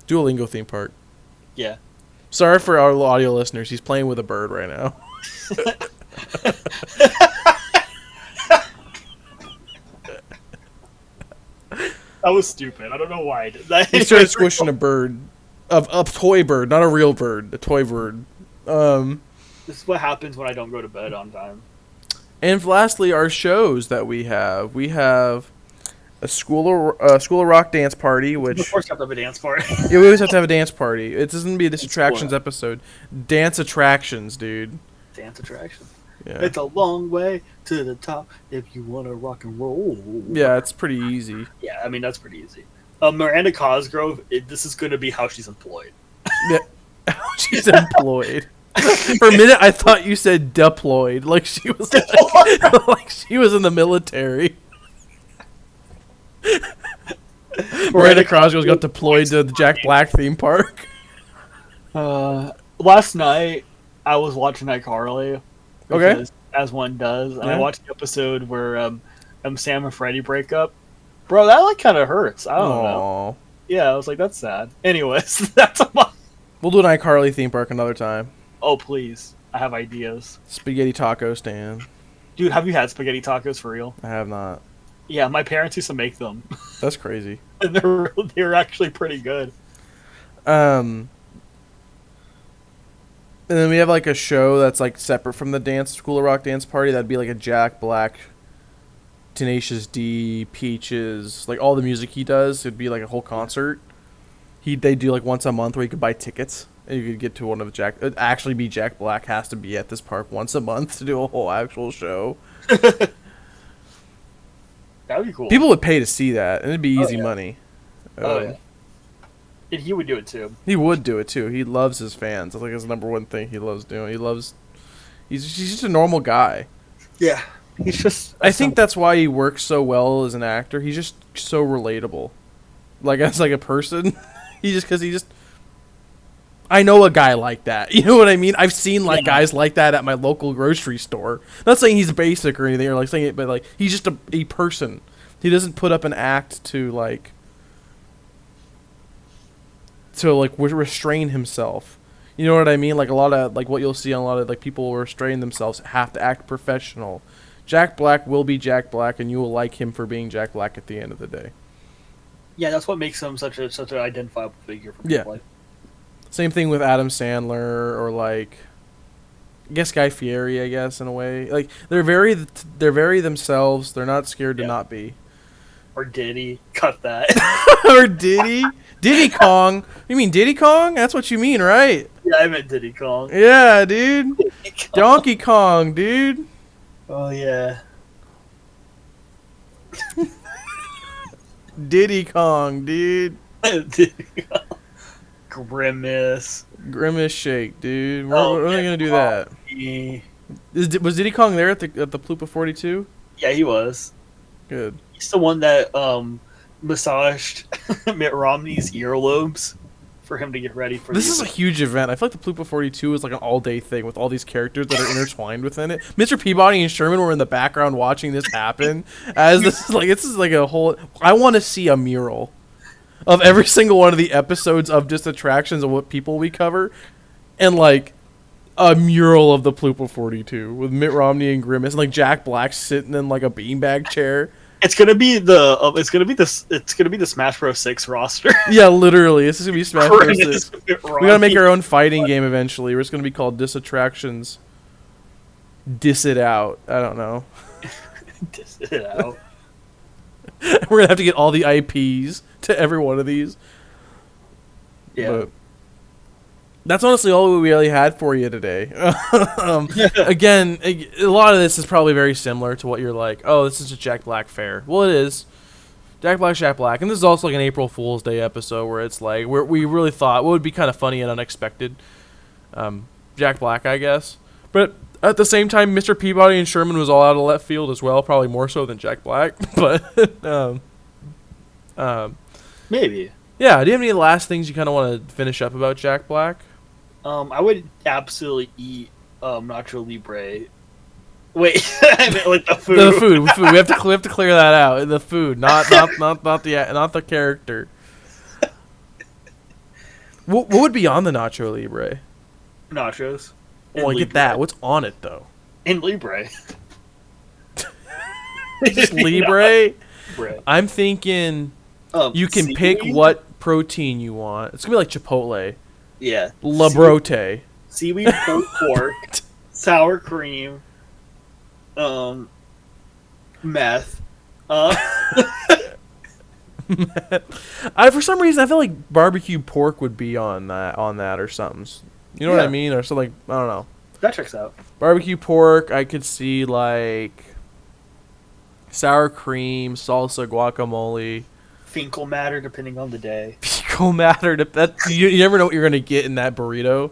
Duolingo theme park. Yeah. Sorry for our audio listeners. He's playing with a bird right now. That was stupid. I don't know why I did that. He started squishing a bird. A toy bird, not a real bird. A toy bird. This is what happens when I don't go to bed on time. And lastly, our shows that we have. We have a School of Rock dance party, which... Of course you have to have a dance party. Yeah, we always have to have a dance party. It doesn't be a Disattractions episode. Dance Attractions, dude. Dance Attractions. Yeah. It's a long way to the top if you want to rock and roll. Yeah, it's pretty easy. Yeah, I mean, that's pretty easy. Miranda Cosgrove, this is going to be how she's employed. Yeah. She's employed. For a minute, I thought you said deployed, like she was like she was in the military. Miranda Cosgrove got deployed to the Jack Black theme park. Last night, I was watching iCarly. Okay. As one does. And I watched the episode where Sam and Freddie break up. Bro, that like kind of hurts. I don't know. Yeah, I was like, that's sad. Anyways, that's a lot. We'll do an iCarly theme park another time. Oh, please. I have ideas. Spaghetti taco stand. Dude, have you had spaghetti tacos for real? I have not. Yeah, my parents used to make them. That's crazy. And they're actually pretty good. And then we have like a show that's like separate from the School of Rock dance party. That'd be like a Jack Black, Tenacious D, Peaches, like all the music he does. It'd be like a whole concert. They do like once a month where you could buy tickets and you could get to one of Jack. It'd actually be Jack Black has to be at this park once a month to do a whole actual show. That'd be cool. People would pay to see that, and it'd be Oh, easy yeah. money. Oh yeah. And he would do it too. He would do it too. He loves his fans. I think it's the number one thing he loves doing. He's just a normal guy. Yeah. He's just. I think that's why he works so well as an actor. He's just so relatable. Like as like a person, I know a guy like that. You know what I mean? I've seen like guys like that at my local grocery store. Not saying he's basic or anything, or like saying it, but like he's just a person. He doesn't put up an act to restrain himself. You know what I mean? Like a lot of like what you'll see on a lot of like people restrain themselves have to act professional. Jack Black will be Jack Black, and you will like him for being Jack Black at the end of the day. Yeah, that's what makes him such an identifiable figure for people. Like. Same thing with Adam Sandler or like, I guess Guy Fieri. I guess in a way, like they're very themselves. They're not scared to not be. Or Diddy, cut that. Or Diddy Kong. You mean Diddy Kong? That's what you mean, right? Yeah, I meant Diddy Kong. Yeah, dude. Donkey Kong, dude. Oh yeah. Diddy Kong, dude. Grimace Shake, dude. When are they gonna do that? Was Diddy Kong there at the Plupa 42? Yeah, he was. Good. He's the one that massaged Mitt Romney's earlobes for him to get ready for. This is a huge event. I feel like the Plupa 42 is like an all-day thing with all these characters that are intertwined within it. Mr. Peabody and Sherman were in the background watching this happen. As this is like a whole. I want to see a mural of every single one of the episodes of Disattractions and what people we cover, and like a mural of the Plupa 42 with Mitt Romney and Grimace and like Jack Black sitting in like a beanbag chair. It's gonna be the Smash Bros. 6 roster. Yeah, literally, this is gonna be Smash Bros. 6. We gotta make our own fighting game eventually. It's gonna be called Disattractions. Diss it out. I don't know. Diss it out. We're gonna have to get all the IPs to every one of these. Yeah. But that's honestly all we really had for you today. Again, a lot of this is probably very similar to what you're like, oh, this is a Jack Black fair. Well, it is. Jack Black. And this is also like an April Fool's Day episode where it's like, we really thought what would be kind of funny and unexpected. Jack Black, I guess. But at the same time, Mr. Peabody and Sherman was all out of left field as well, probably more so than Jack Black. But, maybe. Yeah, do you have any last things you kind of want to finish up about Jack Black? I would absolutely eat Nacho Libre. Wait, I meant like the food. The food. We have to clear that out. The food, not the character. What would be on the Nacho Libre? Nachos. Well, I get that. What's on it though? In Libre. Just Libre. Libre. I'm thinking you can seaweed? pick what protein you want. It's gonna be like Chipotle. Yeah. Labrote. Seaweed pulled pork, sour cream, meth. For some reason I feel like barbecue pork would be on that or something. You know what I mean? Or something, I don't know. That checks out. Barbecue pork, I could see like sour cream, salsa, guacamole. Fecal matter, depending on the day. Fecal matter. You never know what you're gonna get in that burrito.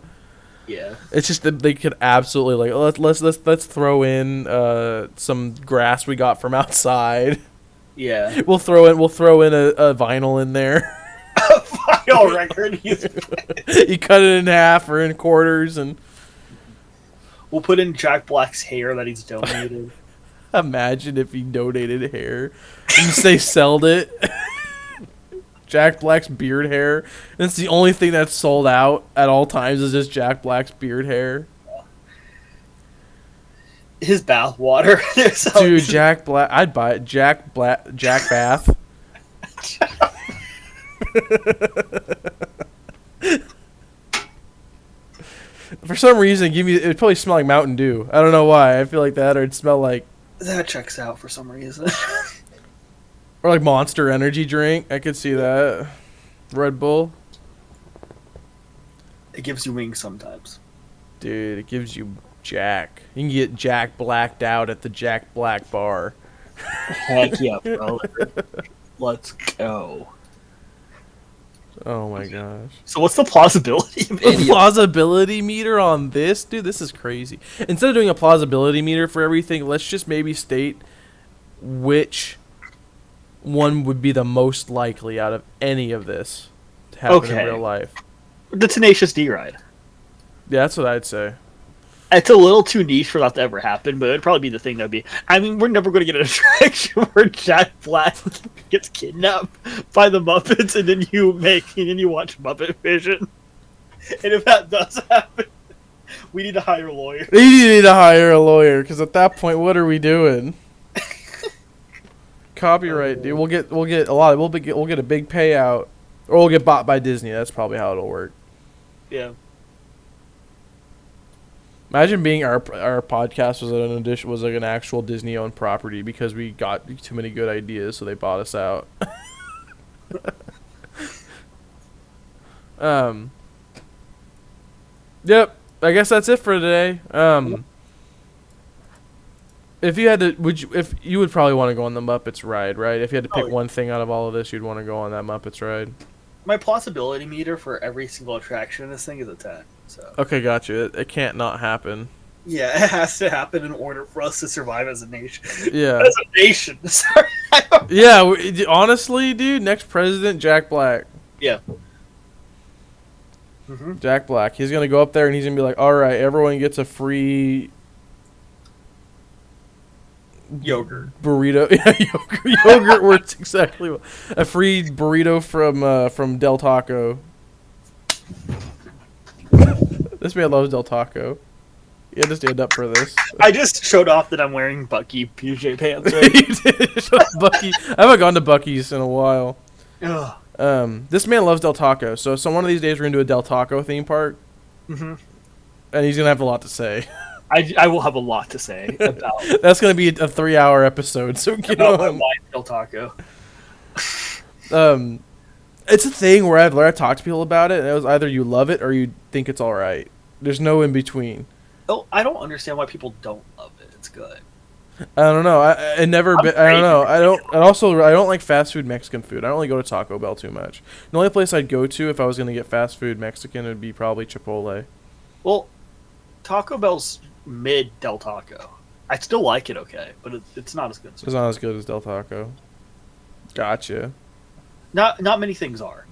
Yeah. It's just that they could absolutely like let's throw in some grass we got from outside. Yeah. We'll throw in a vinyl in there. Vinyl record. You cut it in half or in quarters, and we'll put in Jack Black's hair that he's donated. Imagine if he donated hair and they sold it. Jack Black's beard hair. And it's the only thing that's sold out at all times is just Jack Black's beard hair. His bath water. Dude, Jack Black. I'd buy it. Jack Bath. For some reason, it'd probably smell like Mountain Dew. I don't know why. I feel like that, or it'd smell like. That checks out for some reason. Or like Monster Energy drink. I could see that. Red Bull. It gives you wings sometimes. Dude, it gives you Jack. You can get Jack blacked out at the Jack Black bar. Heck yeah, brother. Let's go. Oh my gosh. So what's the plausibility of The any of plausibility meter on this? Dude, this is crazy. Instead of doing a plausibility meter for everything, let's just maybe state which one would be the most likely out of any of this to happen in real life. the Tenacious D ride? Yeah, that's what I'd say. It's a little too niche for that to ever happen, but it'd probably be the thing that'd be. I mean, we're never going to get an attraction where Jack Black gets kidnapped by the Muppets, and then you watch Muppet Vision. And if that does happen, we need to hire a lawyer. You need to hire a lawyer, because at that point, what are we doing? Copyright, dude. We'll get a lot. We'll get a big payout, or we'll get bought by Disney. That's probably how it'll work. Yeah. Imagine being our podcast was like an actual Disney owned property because we got too many good ideas, so they bought us out. Yep. I guess that's it for today. If you had to, if you would probably want to go on the Muppets ride, right? If you had to pick one thing out of all of this, you'd want to go on that Muppets ride. My plausibility meter for every single attraction in this thing is a 10. So. Okay, gotcha. It can't not happen. Yeah, it has to happen in order for us to survive as a nation. Yeah. As a nation. Sorry. Yeah, honestly, dude, next president, Jack Black. Yeah. Jack Black. He's going to go up there and he's going to be like, all right, everyone gets a free... Yogurt. Burrito. Yeah, yogurt works exactly well. A free burrito from Del Taco. This man loves Del Taco. You had to stand up for this. I just showed off that I'm wearing Bucky PJ pants. Right? You did. Bucky. I haven't gone to Bucky's in a while. Ugh. This man loves Del Taco. So one of these days we're going to do a Del Taco theme park. Mm-hmm. And he's going to have a lot to say. I will have a lot to say about. That's going to be a 3-hour episode. So get about on. my life, Del Taco. It's a thing where I talk to people about it, and it was either you love it or you think it's all right. There's no in between. Oh, I don't understand why people don't love it. It's good. I don't know. I don't know. I don't like fast food Mexican food. I don't really go to Taco Bell too much. The only place I'd go to if I was going to get fast food Mexican would be probably Chipotle. Well, Taco Bell's mid Del Taco. I still like it okay, but it's not as good. It's not as good as Del Taco. Gotcha. Not many things are.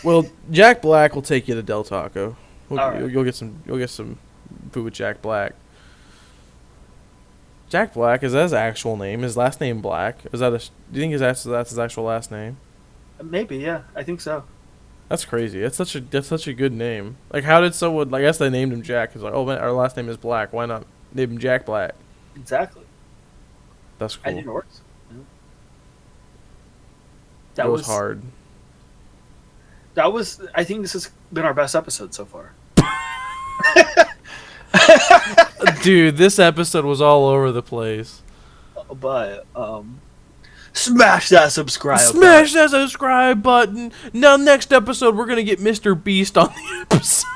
Well, Jack Black will take you to Del Taco. Right. You'll get some food with Jack Black. Jack Black, is that his actual name? His last name Black? Do you think that's his actual last name? Maybe, yeah. I think so. That's crazy. That's such a good name. Like, how did someone? I guess they named him Jack. It's like, oh man, our last name is Black. Why not name him Jack Black? Exactly. That's cool. I think it works. Yeah. That was hard. That was. I think this has been our best episode so far. Dude, this episode was all over the place. But smash that subscribe button. Now, next episode, we're gonna get Mr. Beast on the episode.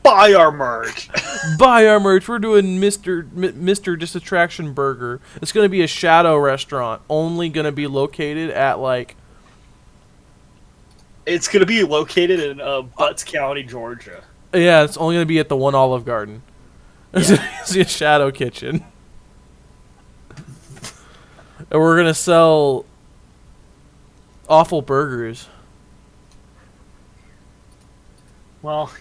Buy our merch. Buy our merch. We're doing Mr. Disattraction Burger. It's gonna be a shadow restaurant. Only gonna be located at like. It's gonna be located in Butts County, Georgia. Yeah, it's only gonna be at the one Olive Garden. Yeah. It's a shadow kitchen. And we're gonna sell awful burgers. Well,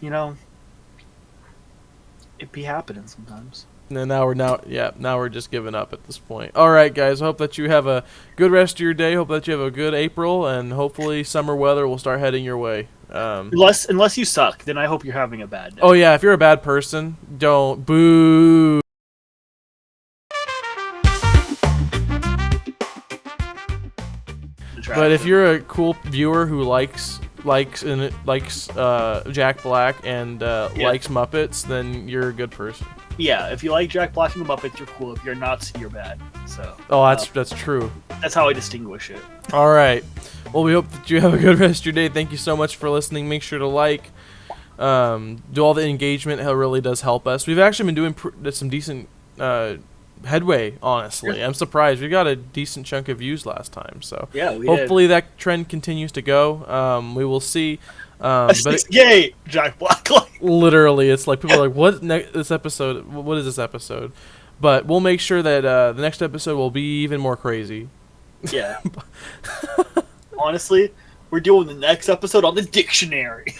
it be happening sometimes. And now we're just giving up at this point. All right, guys. I hope that you have a good rest of your day. Hope that you have a good April, and hopefully summer weather will start heading your way. Unless you suck, then I hope you're having a bad day. Oh yeah, if you're a bad person, don't boo. But if you're a cool viewer who likes Jack Black and likes Muppets, then you're a good person. Yeah, if you like Jack Black and the Muppets, you're cool. If you're nuts, you're bad. So. Oh, that's true. That's how I distinguish it. All right. Well, we hope that you have a good rest of your day. Thank you so much for listening. Make sure to like, do all the engagement. It really does help us. We've actually been doing some decent headway, honestly. Yeah. I'm surprised. We got a decent chunk of views last time, so Yeah, we hopefully that trend continues to go. We will see. did. But Yay, Jack Black. literally, it's like people are like, "What this episode? What is this episode?" But we'll make sure that the next episode will be even more crazy. Yeah. Honestly, we're doing the next episode on the dictionary.